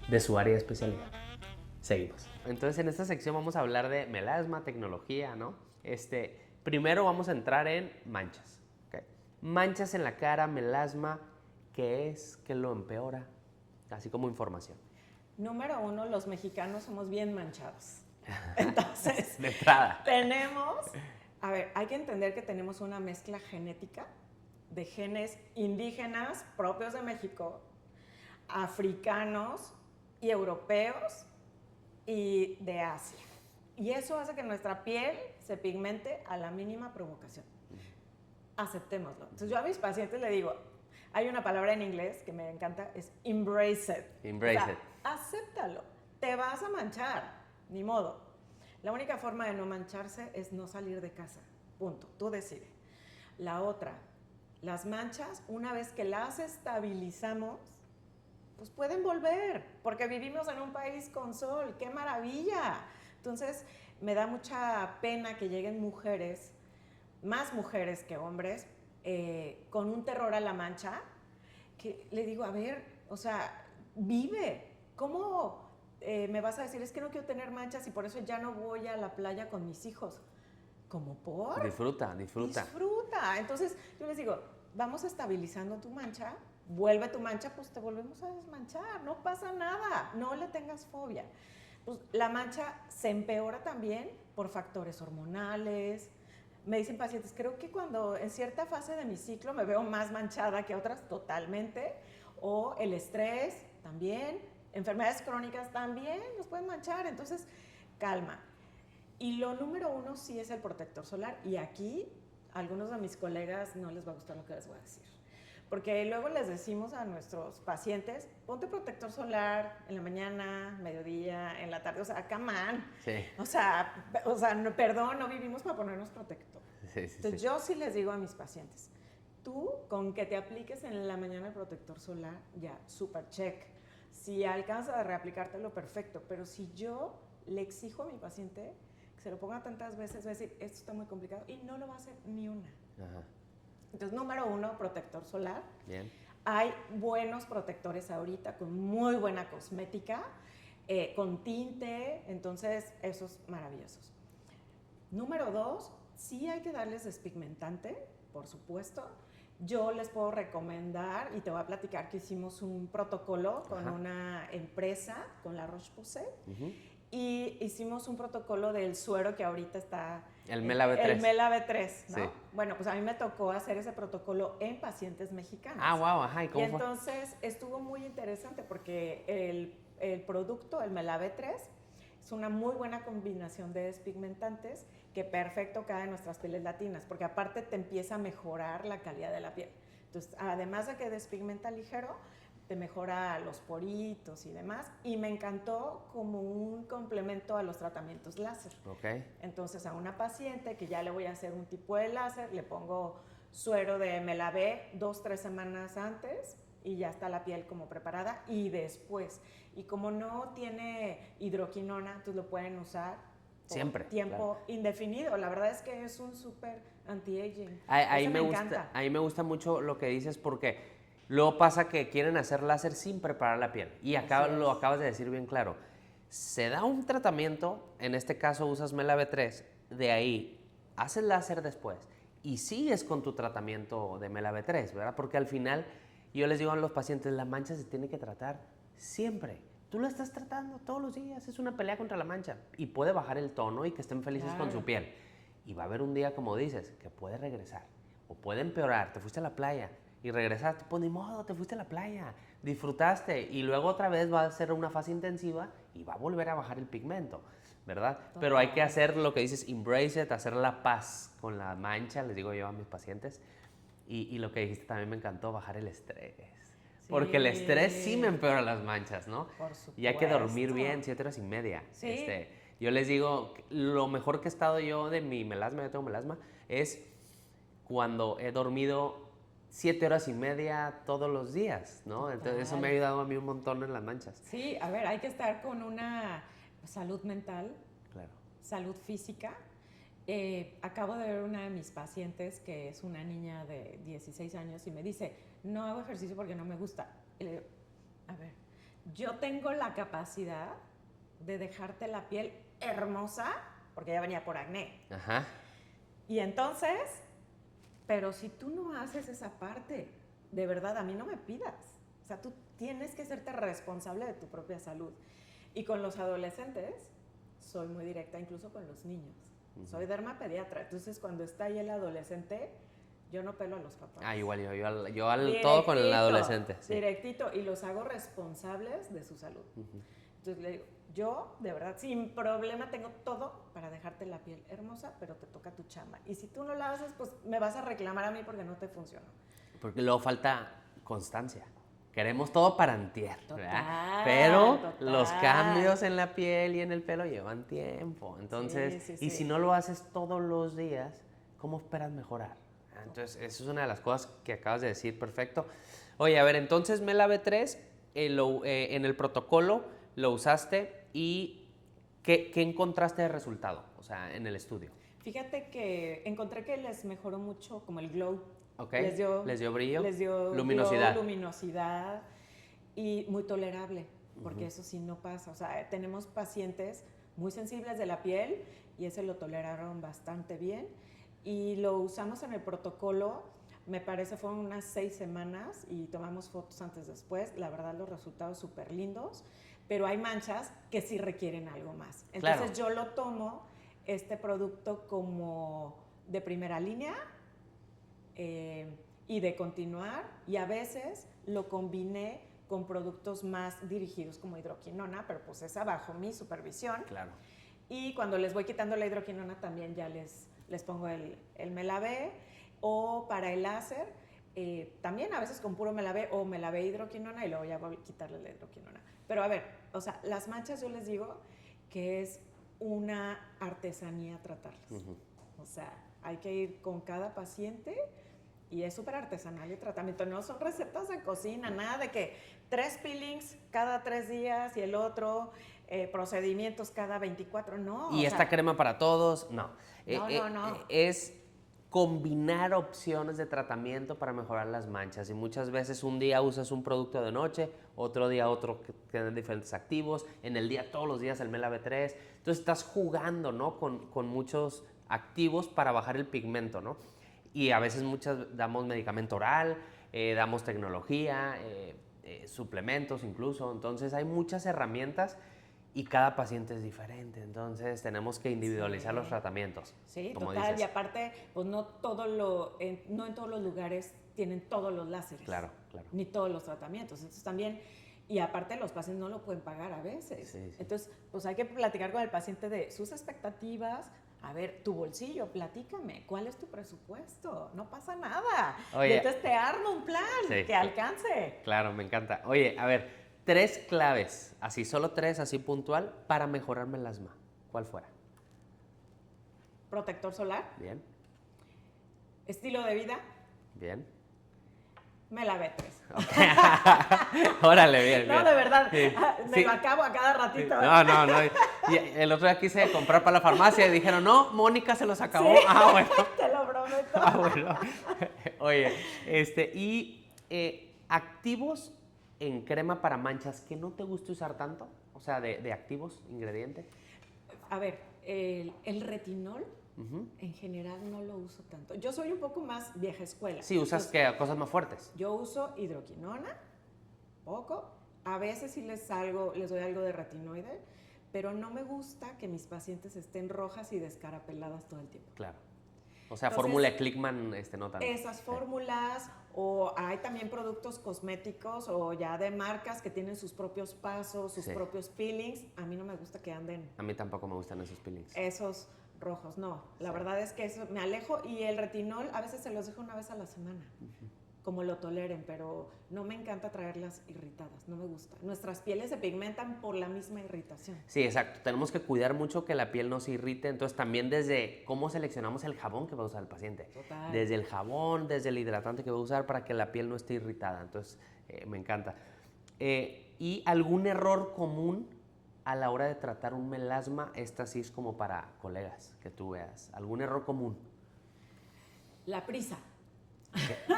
de su área de especialidad. Seguimos. Entonces, en esta sección vamos a hablar de melasma, tecnología, ¿no? Primero vamos a entrar en manchas. ¿Okay? Manchas en la cara, melasma, ¿qué es? ¿Qué lo empeora? Así como información. Número 1, los mexicanos somos bien manchados. Entonces, de entrada. Hay que entender que tenemos una mezcla genética de genes indígenas propios de México, africanos y europeos y de Asia. Y eso hace que nuestra piel se pigmente a la mínima provocación. Aceptémoslo. Entonces yo a mis pacientes le digo, hay una palabra en inglés que me encanta, es embrace it. Embrace it. Acéptalo. Te vas a manchar, ni modo. La única forma de no mancharse es no salir de casa. Punto. Tú decides. La otra, las manchas, una vez que las estabilizamos, pues pueden volver, porque vivimos en un país con sol. ¡Qué maravilla! Entonces, me da mucha pena que lleguen mujeres, más mujeres que hombres, con un terror a la mancha, que le digo, a ver, o sea, vive. ¿Cómo me vas a decir, es que no quiero tener manchas y por eso ya no voy a la playa con mis hijos? ¿Cómo por? Disfruta. Disfruta. Entonces, yo les digo, vamos estabilizando tu mancha, vuelve tu mancha, pues te volvemos a desmanchar, no pasa nada, no le tengas fobia. Pues la mancha se empeora también por factores hormonales. Me dicen pacientes, creo que cuando en cierta fase de mi ciclo me veo más manchada que otras, totalmente. O el estrés también, enfermedades crónicas también nos pueden manchar. Entonces, calma. Y lo número 1 sí es el protector solar. Y aquí, a algunos de mis colegas no les va a gustar lo que les voy a decir. Porque luego les decimos a nuestros pacientes, ponte protector solar en la mañana, mediodía, en la tarde, o sea, come on. Sí. O sea no, perdón, no vivimos para ponernos protector. Sí. Entonces yo sí les digo a mis pacientes, tú con que te apliques en la mañana el protector solar, ya, super check. Si alcanza a reaplicártelo, perfecto. Pero si yo le exijo a mi paciente que se lo ponga tantas veces, va a decir, esto está muy complicado y no lo va a hacer ni una. Ajá. Entonces, número 1, protector solar. Bien. Hay buenos protectores ahorita con muy buena cosmética, con tinte, entonces esos maravillosos. Número 2, sí hay que darles despigmentante, por supuesto. Yo les puedo recomendar, y te voy a platicar que hicimos un protocolo con una empresa, con la Roche-Posay, y hicimos un protocolo del suero que ahorita está... El Mela-B3. El Mela-B3, ¿no? Sí. Bueno, pues a mí me tocó hacer ese protocolo en pacientes mexicanos. Ah, wow, ajá, ¿y cómo fue? Entonces estuvo muy interesante porque el producto, el Mela-B3, es una muy buena combinación de despigmentantes que perfecto cae en nuestras pieles latinas, porque aparte te empieza a mejorar la calidad de la piel. Entonces, además de que despigmenta ligero, te mejora los poritos y demás, y me encantó como un complemento a los tratamientos láser. Okay. Entonces, a una paciente que ya le voy a hacer un tipo de láser, le pongo suero de Mela-B 2-3 semanas antes y ya está la piel como preparada, y después. Y como no tiene hidroquinona, entonces lo pueden usar por siempre, tiempo indefinido. La verdad es que es un súper anti-aging. Ahí me gusta mucho lo que dices, porque luego pasa que quieren hacer láser sin preparar la piel. Y lo acabas de decir bien claro. Se da un tratamiento, en este caso usas Mela-B3, de ahí haces láser después y sigues con tu tratamiento de Mela-B3, ¿verdad? Porque al final yo les digo a los pacientes, la mancha se tiene que tratar siempre. Tú la estás tratando todos los días, es una pelea contra la mancha y puede bajar el tono y que estén felices con su piel. Y va a haber un día, como dices, que puede regresar o puede empeorar. Te fuiste a la playa y regresaste, pues ni modo, te fuiste a la playa, disfrutaste y luego otra vez va a ser una fase intensiva y va a volver a bajar el pigmento, ¿verdad? Pero hay que hacer lo que dices, embrace it, hacer la paz con la mancha, les digo yo a mis pacientes, Y lo que dijiste también me encantó, bajar el estrés. Porque el estrés sí me empeora las manchas, ¿no? Por supuesto. Y hay que dormir bien, 7 horas y media. Sí. Yo les digo, lo mejor que he estado yo de mi melasma, yo tengo melasma, es cuando he dormido 7 horas y media todos los días, ¿no? Total. Entonces eso me ha ayudado a mí un montón en las manchas. Sí, a ver, hay que estar con una salud mental, Claro. salud física. Acabo de ver una de mis pacientes que es una niña de 16 años y me dice, no hago ejercicio porque no me gusta. Y le digo, a ver, yo tengo la capacidad de dejarte la piel hermosa, porque ella venía por acné. Ajá. Y entonces, pero si tú no haces esa parte, de verdad, a mí no me pidas. O sea, tú tienes que serte responsable de tu propia salud. Y con los adolescentes, soy muy directa, incluso con los niños. Soy dermapediatra, entonces cuando está ahí el adolescente, yo no pelo a los papás. Ah, igual yo todo con el adolescente. Sí. Directito, y los hago responsables de su salud. Entonces le digo, yo de verdad sin problema tengo todo para dejarte la piel hermosa, pero te toca tu chamba. Y si tú no la haces, pues me vas a reclamar a mí porque no te funcionó. Porque luego falta constancia. Queremos todo para antier, ¿verdad? Total, Pero total. los cambios en la piel y en el pelo llevan tiempo. Entonces, Sí. si no lo haces todos los días, ¿cómo esperas mejorar? Entonces, eso es una de las cosas que acabas de decir, perfecto. Oye, a ver, entonces Mela B3, en el protocolo lo usaste y ¿qué encontraste de resultado? O sea, en el estudio. Fíjate que encontré que les mejoró mucho como el glow. ¿Ok? Les dio brillo. Les dio luminosidad. Luminosidad y muy tolerable, porque eso sí no pasa. O sea, tenemos pacientes muy sensibles de la piel y ese lo toleraron bastante bien. Y lo usamos en el protocolo, me parece fueron unas 6 semanas y tomamos fotos antes después. La verdad, los resultados súper lindos, pero hay manchas que sí requieren algo más. Entonces Claro. yo lo tomo, este producto, como de primera línea, y de continuar, y a veces lo combiné con productos más dirigidos como hidroquinona, pero pues es bajo mi supervisión. Claro. Y cuando les voy quitando la hidroquinona también ya les pongo el Mela-B, o para el láser también a veces con puro Mela-B o Mela-B hidroquinona y luego ya voy a quitarle la hidroquinona. Pero a ver, o sea, las manchas yo les digo que es una artesanía tratarlas. O sea, hay que ir con cada paciente y es súper artesanal el tratamiento. No son recetas de cocina, nada de que 3 peelings cada 3 días y el otro procedimientos cada 24, no. Y esta crema para todos, no. No. Es combinar opciones de tratamiento para mejorar las manchas. Y muchas veces un día usas un producto de noche, otro día otro que tienen diferentes activos, en el día todos los días el Mela B3. Entonces estás jugando, ¿no? con muchos activos para bajar el pigmento, ¿no? Y a veces damos medicamento oral, damos tecnología, suplementos incluso. Entonces hay muchas herramientas y cada paciente es diferente. Entonces tenemos que individualizar los tratamientos. Sí, como total. dices. Y aparte, pues no en todos los lugares tienen todos los láseres. Claro. Ni todos los tratamientos. Entonces también, y aparte los pacientes no lo pueden pagar a veces. Sí. Entonces, pues hay que platicar con el paciente de sus expectativas. A ver, tu bolsillo, platícame, ¿cuál es tu presupuesto? No pasa nada. Oye, y entonces te armo un plan que alcance. Claro, me encanta. Oye, a ver, 3 claves, así, solo 3, así puntual, para mejorar melasma. ¿Cuál fuera? Protector solar. Bien. Estilo de vida. Bien. Mela B3. Okay. Órale, bien. No, de verdad, Sí. me lo acabo a cada ratito. No. Y el otro día quise comprar para la farmacia y dijeron, no, Mónica se los acabó. Sí, Bueno. te lo prometo. Bueno. Oye, y activos en crema para manchas que no te gusta usar tanto, o sea, de activos, ingrediente. A ver, el retinol en general no lo uso tanto. Yo soy un poco más vieja escuela. Sí, usas cosas más fuertes. Yo uso hidroquinona, poco. A veces sí les doy algo de retinoide, pero no me gusta que mis pacientes estén rojas y descarapeladas todo el tiempo. Claro. O sea, Entonces, fórmula Clickman, no tanto. Esas fórmulas, o hay también productos cosméticos o ya de marcas que tienen sus propios pasos, sus propios peelings. A mí no me gusta que anden A mí tampoco me gustan esos peelings. esos rojos, no. La Sí. verdad es que eso me alejo y el retinol a veces se los dejo una vez a la semana, como lo toleren, pero no me encanta traerlas irritadas, no me gusta. Nuestras pieles se pigmentan por la misma irritación. Sí, exacto. Tenemos que cuidar mucho que la piel no se irrite. Entonces, también desde cómo seleccionamos el jabón que va a usar el paciente. Total. Desde el jabón, desde el hidratante que va a usar para que la piel no esté irritada. Entonces, me encanta. ¿Y algún error común a la hora de tratar un melasma? Esta sí es como para colegas, que tú veas. ¿Algún error común? La prisa.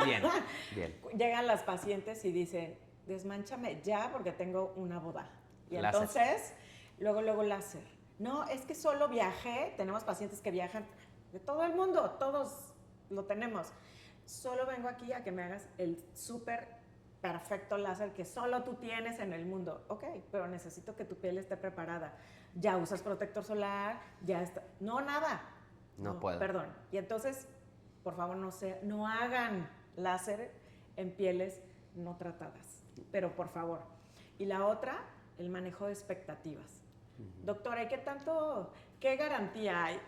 Bien, bien. Llegan las pacientes y dicen, desmánchame ya porque tengo una boda. Y Láser. entonces, luego láser. No, es que solo viajé, tenemos pacientes que viajan de todo el mundo, todos lo tenemos. Solo vengo aquí a que me hagas el súper perfecto láser que solo tú tienes en el mundo. Ok, pero necesito que tu piel esté preparada. Ya usas protector solar, ya está. No, nada. No puedo. Perdón. Y entonces, por favor, no hagan láser en pieles no tratadas. Pero por favor. Y la otra, el manejo de expectativas. Doctora, ¿y qué garantía hay?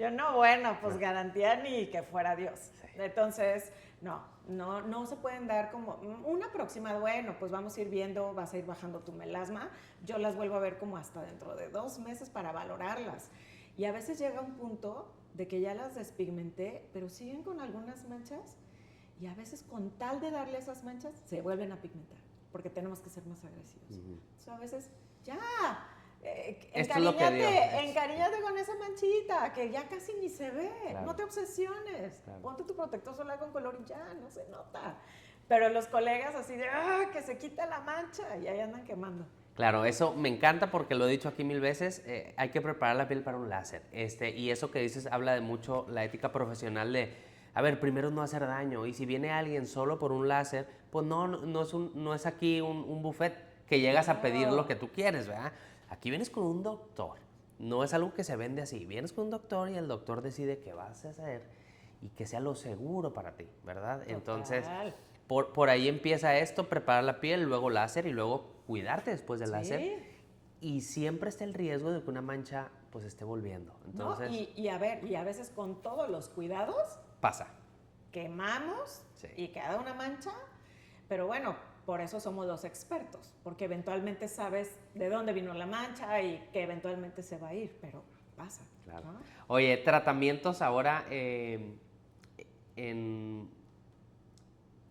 Yo no, bueno, pues garantía ni que fuera Dios. Sí. Entonces, no se pueden dar como un aproximado, bueno, pues vamos a ir viendo, vas a ir bajando tu melasma. Yo las vuelvo a ver como hasta dentro de 2 meses para valorarlas. Y a veces llega un punto de que ya las despigmenté, pero siguen con algunas manchas y a veces con tal de darle esas manchas se vuelven a pigmentar, porque tenemos que ser más agresivos. Entonces, a veces, ya, Esto es lo que dio. encariñate con esa manchita, que ya casi ni se ve, Claro. no te obsesiones, Claro. ponte tu protector solar con color y ya, no se nota. Pero los colegas así de, que se quita la mancha y ahí andan quemando. Claro, eso me encanta porque lo he dicho aquí 1000 veces, hay que preparar la piel para un láser. Y eso que dices habla de mucho la ética profesional de, a ver, primero no hacer daño. Y si viene alguien solo por un láser, pues no es aquí un buffet que llegas a pedir lo que tú quieres, ¿verdad? Aquí vienes con un doctor. No es algo que se vende así. Vienes con un doctor y el doctor decide qué vas a hacer y que sea lo seguro para ti, ¿verdad? Total. Entonces, por ahí empieza esto, preparar la piel, luego láser y luego cuidarte después del láser. Y siempre está el riesgo de que una mancha pues esté volviendo. Entonces, ¿no? Y a veces con todos los cuidados pasa. quemamos Sí. y queda una mancha, pero bueno, por eso somos los expertos, porque eventualmente sabes de dónde vino la mancha y que eventualmente se va a ir, pero pasa. Claro. ¿no? Oye, tratamientos ahora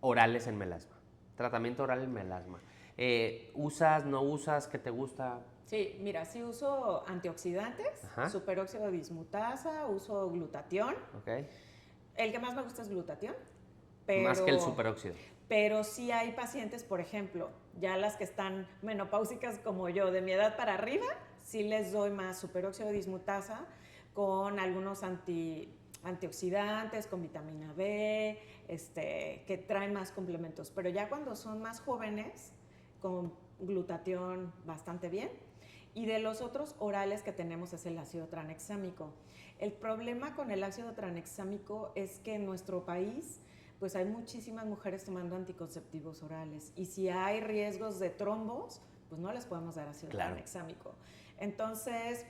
orales en melasma. Tratamiento oral en melasma. ¿Usas, no usas? ¿Qué te gusta? Sí, mira, sí uso antioxidantes, Ajá. superóxido de dismutasa, uso glutatión. Ok. El que más me gusta es glutatión. Pero, Más que el superóxido. Pero sí hay pacientes, por ejemplo, ya las que están menopáusicas como yo, de mi edad para arriba, sí les doy más superóxido de dismutasa con algunos antioxidantes, con vitamina B, que traen más complementos. Pero ya cuando son más jóvenes, con glutatión bastante bien. Y de los otros orales que tenemos es el ácido tranexámico. El problema con el ácido tranexámico es que en nuestro país pues hay muchísimas mujeres tomando anticonceptivos orales y si hay riesgos de trombos, pues no les podemos dar ácido tranexámico. Entonces,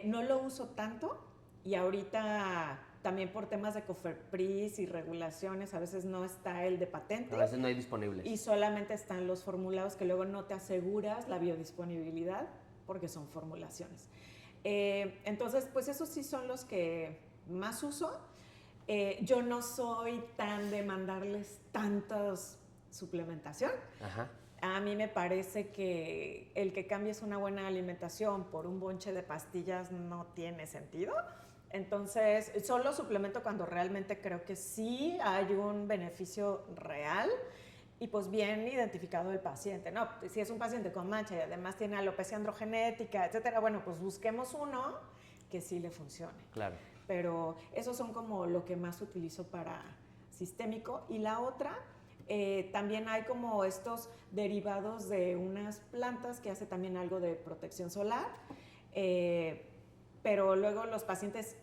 no lo uso tanto y ahorita también por temas de COFEPRIS y regulaciones a veces no está el de patente. A veces no hay disponibles. Y solamente están los formulados que luego no te aseguras la biodisponibilidad porque son formulaciones. Entonces, pues esos sí son los que más uso. Yo no soy tan de mandarles tantos suplementación. Ajá. A mí me parece que el que cambies una buena alimentación por un bonche de pastillas no tiene sentido. Entonces, solo suplemento cuando realmente creo que sí hay un beneficio real y pues bien identificado el paciente. No, si es un paciente con mancha y además tiene alopecia androgenética, etcétera, bueno, pues busquemos uno que sí le funcione. Claro. Pero esos son como lo que más utilizo para sistémico. Y la otra, también hay como estos derivados de unas plantas que hace también algo de protección solar, pero luego los pacientes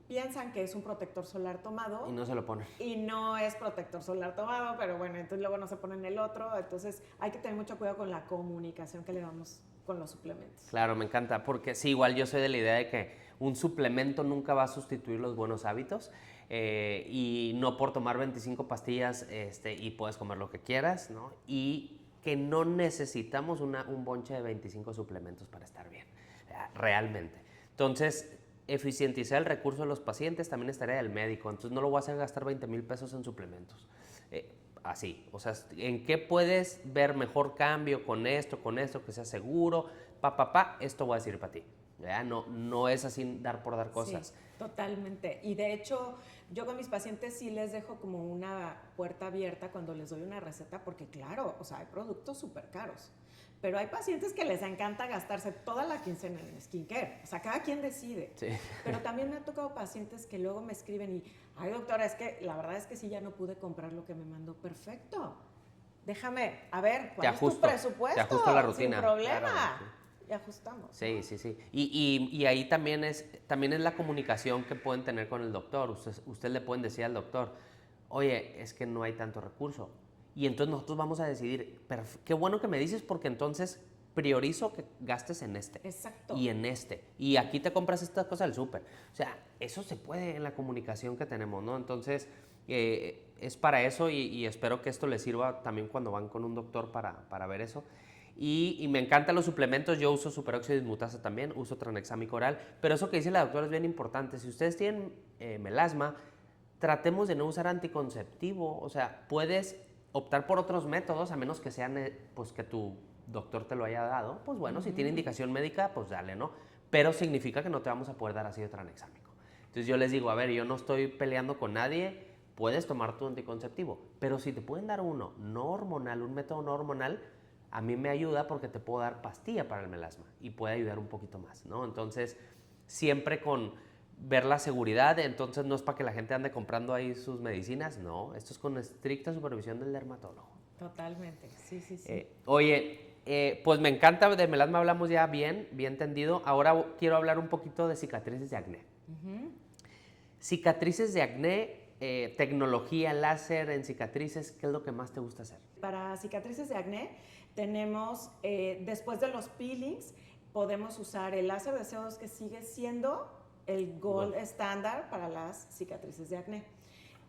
piensan que es un protector solar tomado. Y no se lo ponen. Y no es protector solar tomado, pero bueno, entonces luego no se ponen el otro. Entonces hay que tener mucho cuidado con la comunicación que le vamos con los suplementos. Claro, me encanta, porque sí, igual yo soy de la idea de que un suplemento nunca va a sustituir los buenos hábitos y no por tomar 25 pastillas y puedes comer lo que quieras, ¿no? Y que no necesitamos un bonche de 25 suplementos para estar bien, realmente. Entonces, eficientizar el recurso de los pacientes también es tarea del médico, entonces no lo voy a hacer gastar 20,000 pesos en suplementos. Así, o sea, ¿en qué puedes ver mejor cambio con esto, que sea seguro? Esto va a decir para ti. ¿Ya? No es así dar por dar cosas. Sí, totalmente. Y de hecho, yo con mis pacientes sí les dejo como una puerta abierta cuando les doy una receta, porque claro, o sea, hay productos súper caros. Pero hay pacientes que les encanta gastarse toda la quincena en skincare. O sea, cada quien decide. Sí. Pero también me ha tocado pacientes que luego me escriben y, ay, doctora, es que la verdad es que sí ya no pude comprar lo que me mandó. Perfecto. Déjame, a ver, ¿cuál es tu presupuesto? Te ajusto la rutina. Sin problema. Claro, sí. Y ajustamos. Sí, sí, sí. Y ahí también es la comunicación que pueden tener con el doctor. Usted le pueden decir al doctor, oye, es que no hay tanto recurso. Y entonces nosotros vamos a decidir, qué bueno que me dices porque entonces priorizo que gastes en este. Exacto. Y en este. Y aquí te compras estas cosas del súper. O sea, eso se puede en la comunicación que tenemos, ¿no? Entonces, es para eso y espero que esto les sirva también cuando van con un doctor para ver eso. Y me encantan los suplementos, yo uso superóxido dismutasa también, uso tranexámico oral, pero eso que dice la doctora es bien importante. Si ustedes tienen melasma, tratemos de no usar anticonceptivo, o sea, puedes optar por otros métodos, a menos que sean, pues que tu doctor te lo haya dado, pues bueno, si tiene indicación médica, pues dale, ¿no? Pero significa que no te vamos a poder dar ácido tranexámico. Entonces yo les digo, a ver, yo no estoy peleando con nadie, puedes tomar tu anticonceptivo, pero si te pueden dar uno no hormonal, un método no hormonal, a mí me ayuda porque te puedo dar pastilla para el melasma y puede ayudar un poquito más, ¿no? Entonces, siempre con ver la seguridad, entonces no es para que la gente ande comprando ahí sus medicinas, no, esto es con estricta supervisión del dermatólogo. Totalmente, sí, sí, sí. Oye, pues me encanta, de melasma hablamos ya bien entendido, ahora quiero hablar un poquito de cicatrices de acné. Cicatrices de acné, tecnología láser en cicatrices, ¿qué es lo que más te gusta hacer? Para cicatrices de acné tenemos, después de los peelings, podemos usar el láser de CO2 que sigue siendo el gold estándar para las cicatrices de acné.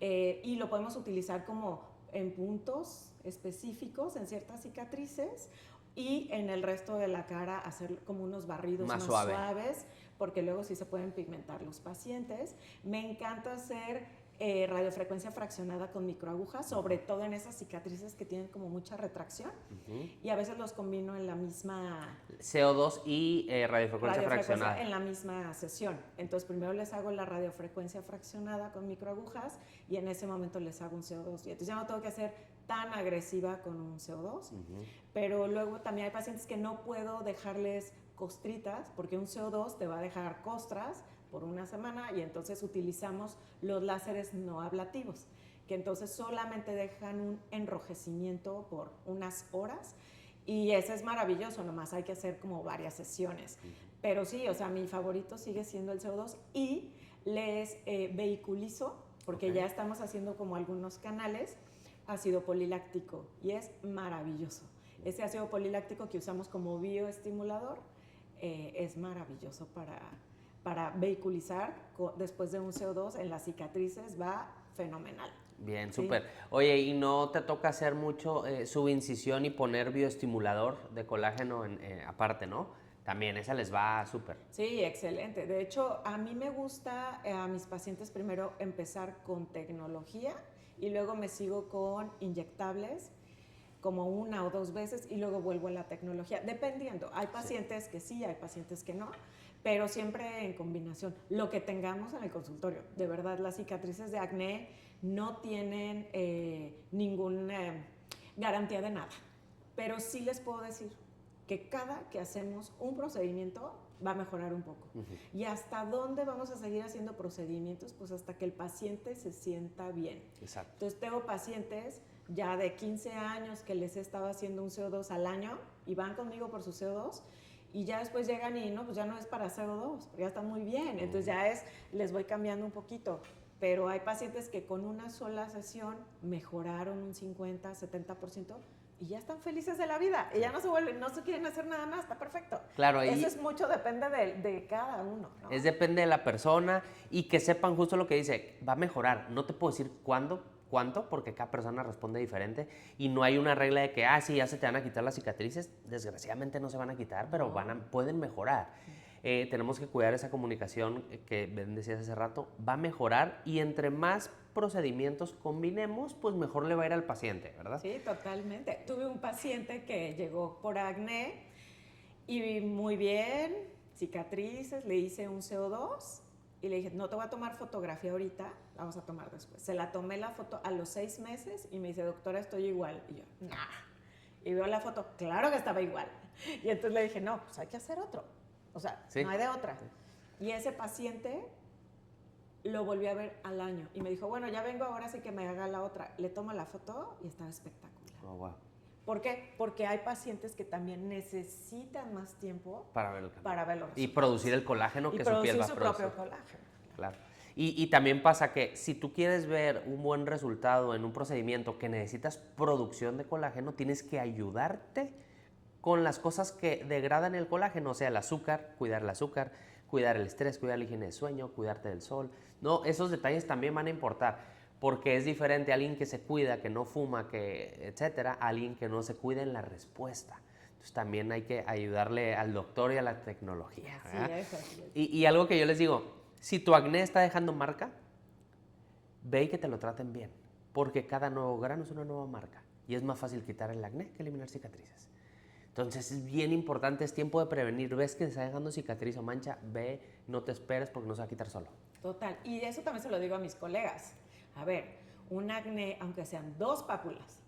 Y lo podemos utilizar como en puntos específicos en ciertas cicatrices y en el resto de la cara hacer como unos barridos más suaves, porque luego sí se pueden pigmentar los pacientes. Me encanta hacer radiofrecuencia fraccionada con microagujas, sobre todo en esas cicatrices que tienen como mucha retracción, y a veces los combino en la misma CO2 y radiofrecuencia fraccionada en la misma sesión. Entonces primero les hago la radiofrecuencia fraccionada con microagujas y en ese momento les hago un CO2 y entonces ya no tengo que hacer tan agresiva con un CO2, pero luego también hay pacientes que no puedo dejarles costritas porque un CO2 te va a dejar costras por una semana y entonces utilizamos los láseres no ablativos, que entonces solamente dejan un enrojecimiento por unas horas y ese es maravilloso, nomás hay que hacer como varias sesiones. Pero sí, o sea, mi favorito sigue siendo el CO2 y les vehiculizo, porque ya estamos haciendo como algunos canales, ácido poliláctico y es maravilloso. Ese ácido poliláctico que usamos como bioestimulador es maravilloso para vehiculizar después de un CO2 en las cicatrices, va fenomenal. Bien, súper. ¿Sí? Oye, ¿y no te toca hacer mucho subincisión y poner bioestimulador de colágeno aparte, no? También, esa les va súper. Sí, excelente. De hecho, a mí me gusta a mis pacientes primero empezar con tecnología y luego me sigo con inyectables como 1 o 2 veces y luego vuelvo a la tecnología, dependiendo. Hay pacientes que sí, hay pacientes que no, pero siempre en combinación. Lo que tengamos en el consultorio. De verdad, las cicatrices de acné no tienen ninguna garantía de nada, pero sí les puedo decir que cada que hacemos un procedimiento va a mejorar un poco. ¿Y hasta dónde vamos a seguir haciendo procedimientos? Pues hasta que el paciente se sienta bien. Exacto. Entonces tengo pacientes ya de 15 años que les he estado haciendo un CO2 al año y van conmigo por su CO2 y ya después llegan y no, pues ya no es para CO2, ya está muy bien. Entonces ya les voy cambiando un poquito. Pero hay pacientes que con una sola sesión mejoraron un 50, 70%, y ya están felices de la vida. Y ya no se vuelven, no se quieren hacer nada más, está perfecto. Claro, eso es mucho, depende de cada uno, ¿no? Depende de la persona y que sepan justo lo que dice, va a mejorar. No te puedo decir cuánto, porque cada persona responde diferente y no hay una regla de que, sí, ya se te van a quitar las cicatrices. Desgraciadamente no se van a quitar, pero pueden mejorar. Tenemos que cuidar esa comunicación que decías hace rato, va a mejorar y entre más procedimientos combinemos, pues mejor le va a ir al paciente, ¿verdad? Sí, totalmente. Tuve un paciente que llegó por acné y muy bien, cicatrices, le hice un CO2 y le dije, no te voy a tomar fotografía ahorita, la vamos a tomar después. Se la tomé la foto a los 6 meses y me dice, doctora, estoy igual. Y yo, nah. Y veo la foto, claro que estaba igual. Y entonces le dije, no, pues hay que hacer otro. O sea, sí, no hay de otra. Y ese paciente lo volví a ver al año y me dijo, bueno, ya vengo ahora, sí que me haga la otra. Le tomo la foto y estaba espectacular. Oh, wow. ¿Por qué? Porque hay pacientes que también necesitan más tiempo para verlo. Y producir el colágeno que su piel va a producir. su propio colágeno. Claro. Y también pasa que si tú quieres ver un buen resultado en un procedimiento que necesitas producción de colágeno, tienes que ayudarte con las cosas que degradan el colágeno, o sea, el azúcar, cuidar el estrés, cuidar la higiene de sueño, cuidarte del sol. No, esos detalles también van a importar, porque es diferente a alguien que se cuida, que no fuma, que etcétera, a alguien que no se cuida en la respuesta. Entonces también hay que ayudarle al doctor y a la tecnología. Así es. Y algo que yo les digo, si tu acné está dejando marca, ve y que te lo traten bien, porque cada nuevo grano es una nueva marca y es más fácil quitar el acné que eliminar cicatrices. Entonces es bien importante, es tiempo de prevenir. Ves que te está dejando cicatriz o mancha, ve, no te esperes porque no se va a quitar solo. Total, y eso también se lo digo a mis colegas. A ver, un acné, aunque sean 2 pápulas,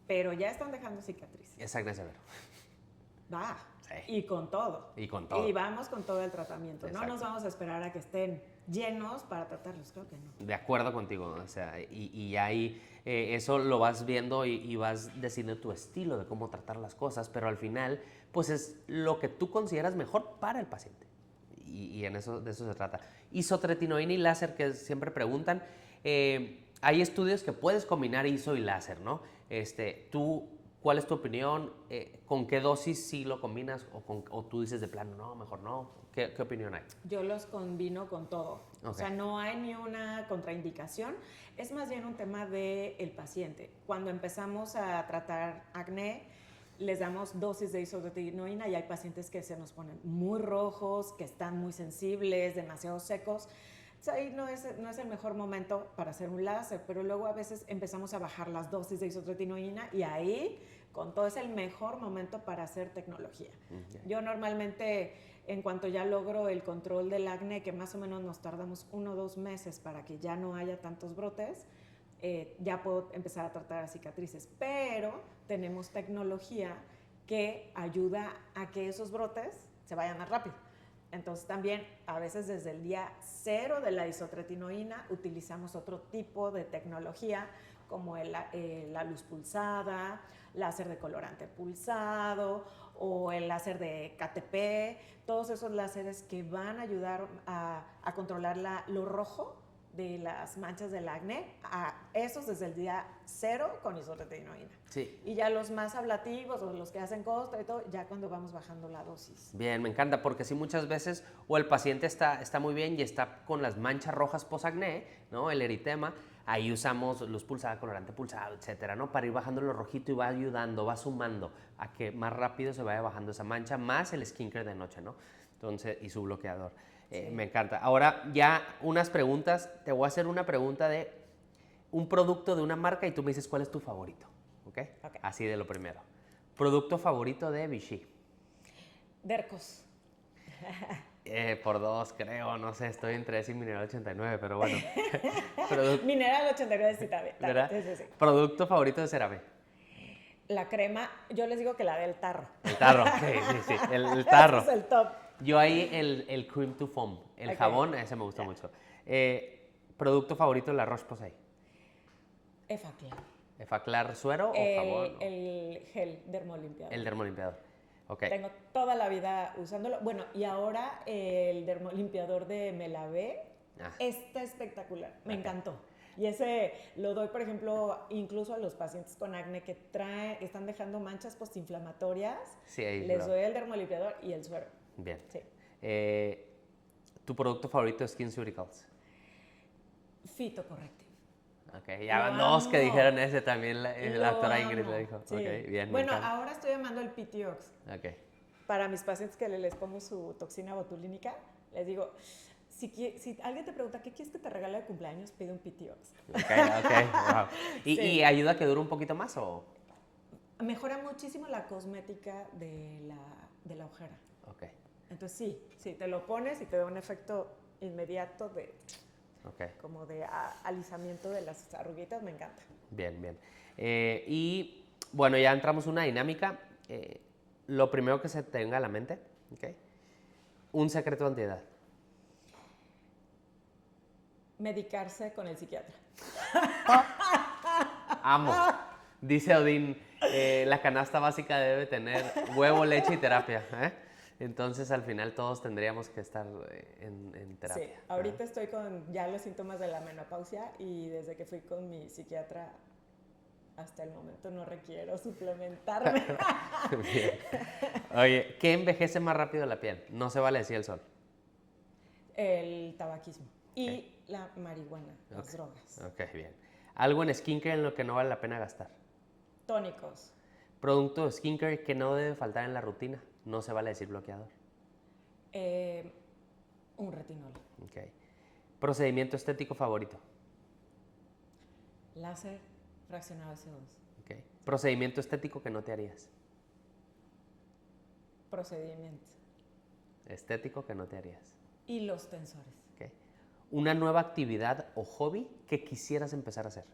pero ya están dejando cicatrices. Es acné severo. Va, sí. Y con todo. Y con todo. Y vamos con todo el tratamiento. Exacto. No nos vamos a esperar a que estén llenos para tratarlos, creo que no. De acuerdo contigo, o sea, y ahí eso lo vas viendo y vas decidiendo tu estilo de cómo tratar las cosas, pero al final, pues es lo que tú consideras mejor para el paciente. Y de eso se trata. Isotretinoína y láser, que siempre preguntan, hay estudios que puedes combinar iso y láser, ¿no? ¿Cuál es tu opinión? ¿Con qué dosis sí lo combinas o tú dices de plano, no, mejor no? ¿Qué opinión hay? Yo los combino con todo. Okay. O sea, no hay ni una contraindicación. Es más bien un tema del paciente. Cuando empezamos a tratar acné, les damos dosis de isotretinoína y hay pacientes que se nos ponen muy rojos, que están muy sensibles, demasiado secos. Ahí no es el mejor momento para hacer un láser, pero luego a veces empezamos a bajar las dosis de isotretinoína y ahí, con todo, es el mejor momento para hacer tecnología. Okay. Yo normalmente, en cuanto ya logro el control del acné, que más o menos nos tardamos 1 o 2 meses para que ya no haya tantos brotes, ya puedo empezar a tratar las cicatrices. Pero tenemos tecnología que ayuda a que esos brotes se vayan más rápido. Entonces también a veces desde el día 0 de la isotretinoína utilizamos otro tipo de tecnología como la luz pulsada, láser de colorante pulsado o el láser de KTP, todos esos láseres que van a ayudar a controlar lo rojo de las manchas del acné, a esos desde el día 0 con isotretinoína. Sí. Y ya los más ablativos o los que hacen costra y todo, ya cuando vamos bajando la dosis. Bien, me encanta, porque sí muchas veces o el paciente está muy bien y está con las manchas rojas post-acné, ¿no? El eritema, ahí usamos luz pulsada, colorante pulsado, etcétera, ¿no? Para ir bajando lo rojito y va ayudando, va sumando a que más rápido se vaya bajando esa mancha, más el skincare de noche, ¿no? Entonces, y su bloqueador. Sí. Me encanta. Ahora ya unas preguntas. Te voy a hacer una pregunta de un producto de una marca y tú me dices cuál es tu favorito. ¿Ok? Así de lo primero. Producto favorito de Vichy. Dercos. Por 2 creo, no sé, estoy entre ese y Mineral 89, pero bueno. Mineral 89 sí está bien. ¿Verdad? Sí. Producto favorito de CeraVe. La crema, yo les digo que la del tarro. El tarro, sí. El tarro. Ese es el top. Yo ahí el cream to foam, el jabón, ese me gusta mucho. ¿Producto favorito de la Roche-Posay? Effaclar. ¿Effaclar suero o jabón? El gel dermolimpiador. El dermolimpiador, ok. Tengo toda la vida usándolo. Bueno, y ahora el dermolimpiador de Melavé está espectacular, me encantó. Y ese lo doy, por ejemplo, incluso a los pacientes con acné que están dejando manchas postinflamatorias. Sí, ahí Les lo- doy el dermolimpiador y el suero. Bien. Sí. ¿Tu producto favorito es SkinCeuticals? Fitocorrective. Ok, ya van Lo dos que amo. dijeron ese también, la Lo doctora Ingrid amo. lo dijo. Sí. Ok, bien. me Bueno, encanta. ahora estoy amando el PTOX. Ok, Para mis pacientes que les pongo su toxina botulínica, les digo, si alguien te pregunta, ¿qué quieres que te regale de cumpleaños? Pide un PTOX. ok, wow. Sí. ¿Y ayuda a que dure un poquito más o...? Mejora muchísimo la cosmética de la ojera. Ok, Entonces sí, te lo pones y te da un efecto inmediato ok. como de alisamiento de las arruguitas, me encanta. Bien, bien. Y bueno, ya entramos en una dinámica. Lo primero que se te venga a la mente, ¿ok? Un secreto de antiedad. Medicarse con el psiquiatra. Amo. Dice Odín, la canasta básica debe tener huevo, leche y terapia. Entonces, al final, todos tendríamos que estar en terapia. Sí, ahorita estoy con ya los síntomas de la menopausia y desde que fui con mi psiquiatra hasta el momento no requiero suplementarme. Bien. Oye, ¿qué envejece más rápido la piel? No se vale decir el sol. El tabaquismo y Ok. la marihuana, las Ok. drogas. Ok, bien. Algo en skincare en lo que no vale la pena gastar. Tónicos, Producto de skincare que no debe faltar en la rutina. No se vale decir bloqueador. un retinol, Ok. Procedimiento estético favorito. láser fraccionado de CO2, Ok. Procedimiento estético que no te harías. procedimiento Estético que no te harías. y los tensores. Ok. Una nueva actividad o hobby que quisieras empezar a hacer.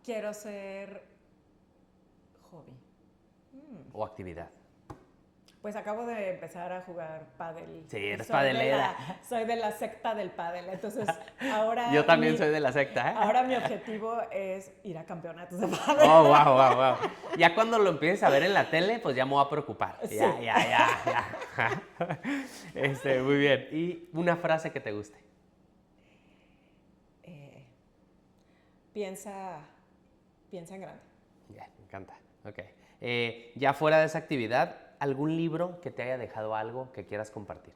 Quiero ser hobby. O actividad. Pues acabo de empezar a jugar pádel. Sí, eres Soy de padelera. soy de la secta del pádel, entonces ahora... Yo también soy de la secta, ¿eh? Ahora mi objetivo es ir a campeonatos de pádel. Oh, wow, wow, wow. Ya cuando lo empieces a ver en la tele, pues ya me voy a preocupar. Sí. Ya. Muy bien. ¿Y una frase que te guste? Piensa en grande. Bien, me encanta. Ok. Ya fuera de esa actividad, ¿algún libro que te haya dejado algo que quieras compartir?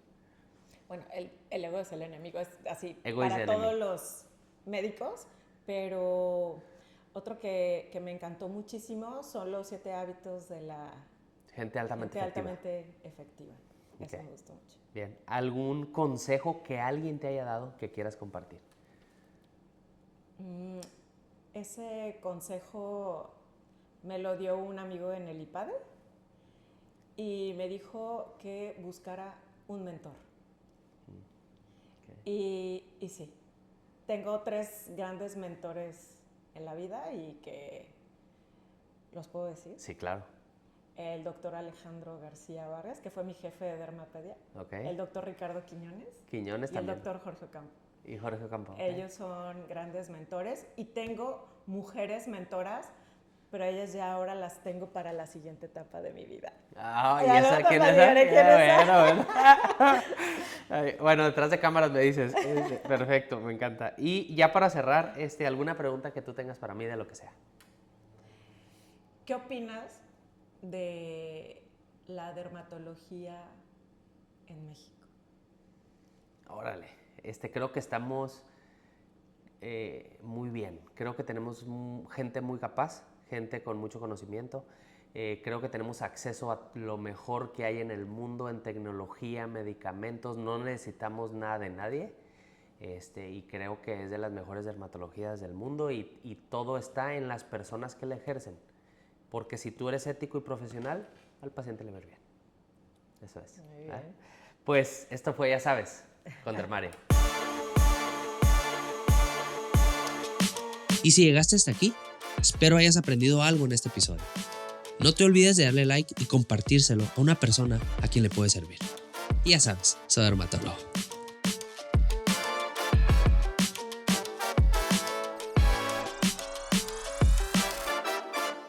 Bueno, el ego es el enemigo, es así Ego is para the enemy. todos los médicos, pero otro que me encantó muchísimo son los 7 hábitos de la Gente altamente gente efectiva. altamente efectiva. Eso Ok. me gustó mucho. Bien. ¿Algún consejo que alguien te haya dado que quieras compartir? Ese consejo me lo dio un amigo en el IPADE y me dijo que buscara un mentor. Okay. Y sí, tengo 3 grandes mentores en la vida y que los puedo decir. Sí, claro. El doctor Alejandro García Vargas, que fue mi jefe de dermapedia. Ok. El doctor Ricardo Quiñones. Quiñones y también. el doctor Jorge Ocampo. Y Jorge Ocampo. ok. Ellos son grandes mentores y tengo mujeres mentoras, pero ellas ya ahora las tengo para la siguiente etapa de mi vida. Ah, ¿y Ya esa luego quién te es? diré quién es. Bueno. Ay, bueno, detrás de cámaras me dices. Perfecto, me encanta. Y ya para cerrar, ¿alguna pregunta que tú tengas para mí de lo que sea? ¿Qué opinas de la dermatología en México? Órale, creo que estamos muy bien. Creo que tenemos gente muy capaz, gente con mucho conocimiento. Creo que tenemos acceso a lo mejor que hay en el mundo en tecnología, medicamentos. No necesitamos nada de nadie. Y creo que es de las mejores dermatologías del mundo y todo está en las personas que la ejercen. Porque si tú eres ético y profesional, al paciente le va a ir bien. Eso es. Muy bien. Pues esto fue, ya sabes, con Dermario. Y si llegaste hasta aquí, espero hayas aprendido algo en este episodio. No te olvides de darle like y compartírselo a una persona a quien le puede servir. Y ya sabes, soy dermatólogo.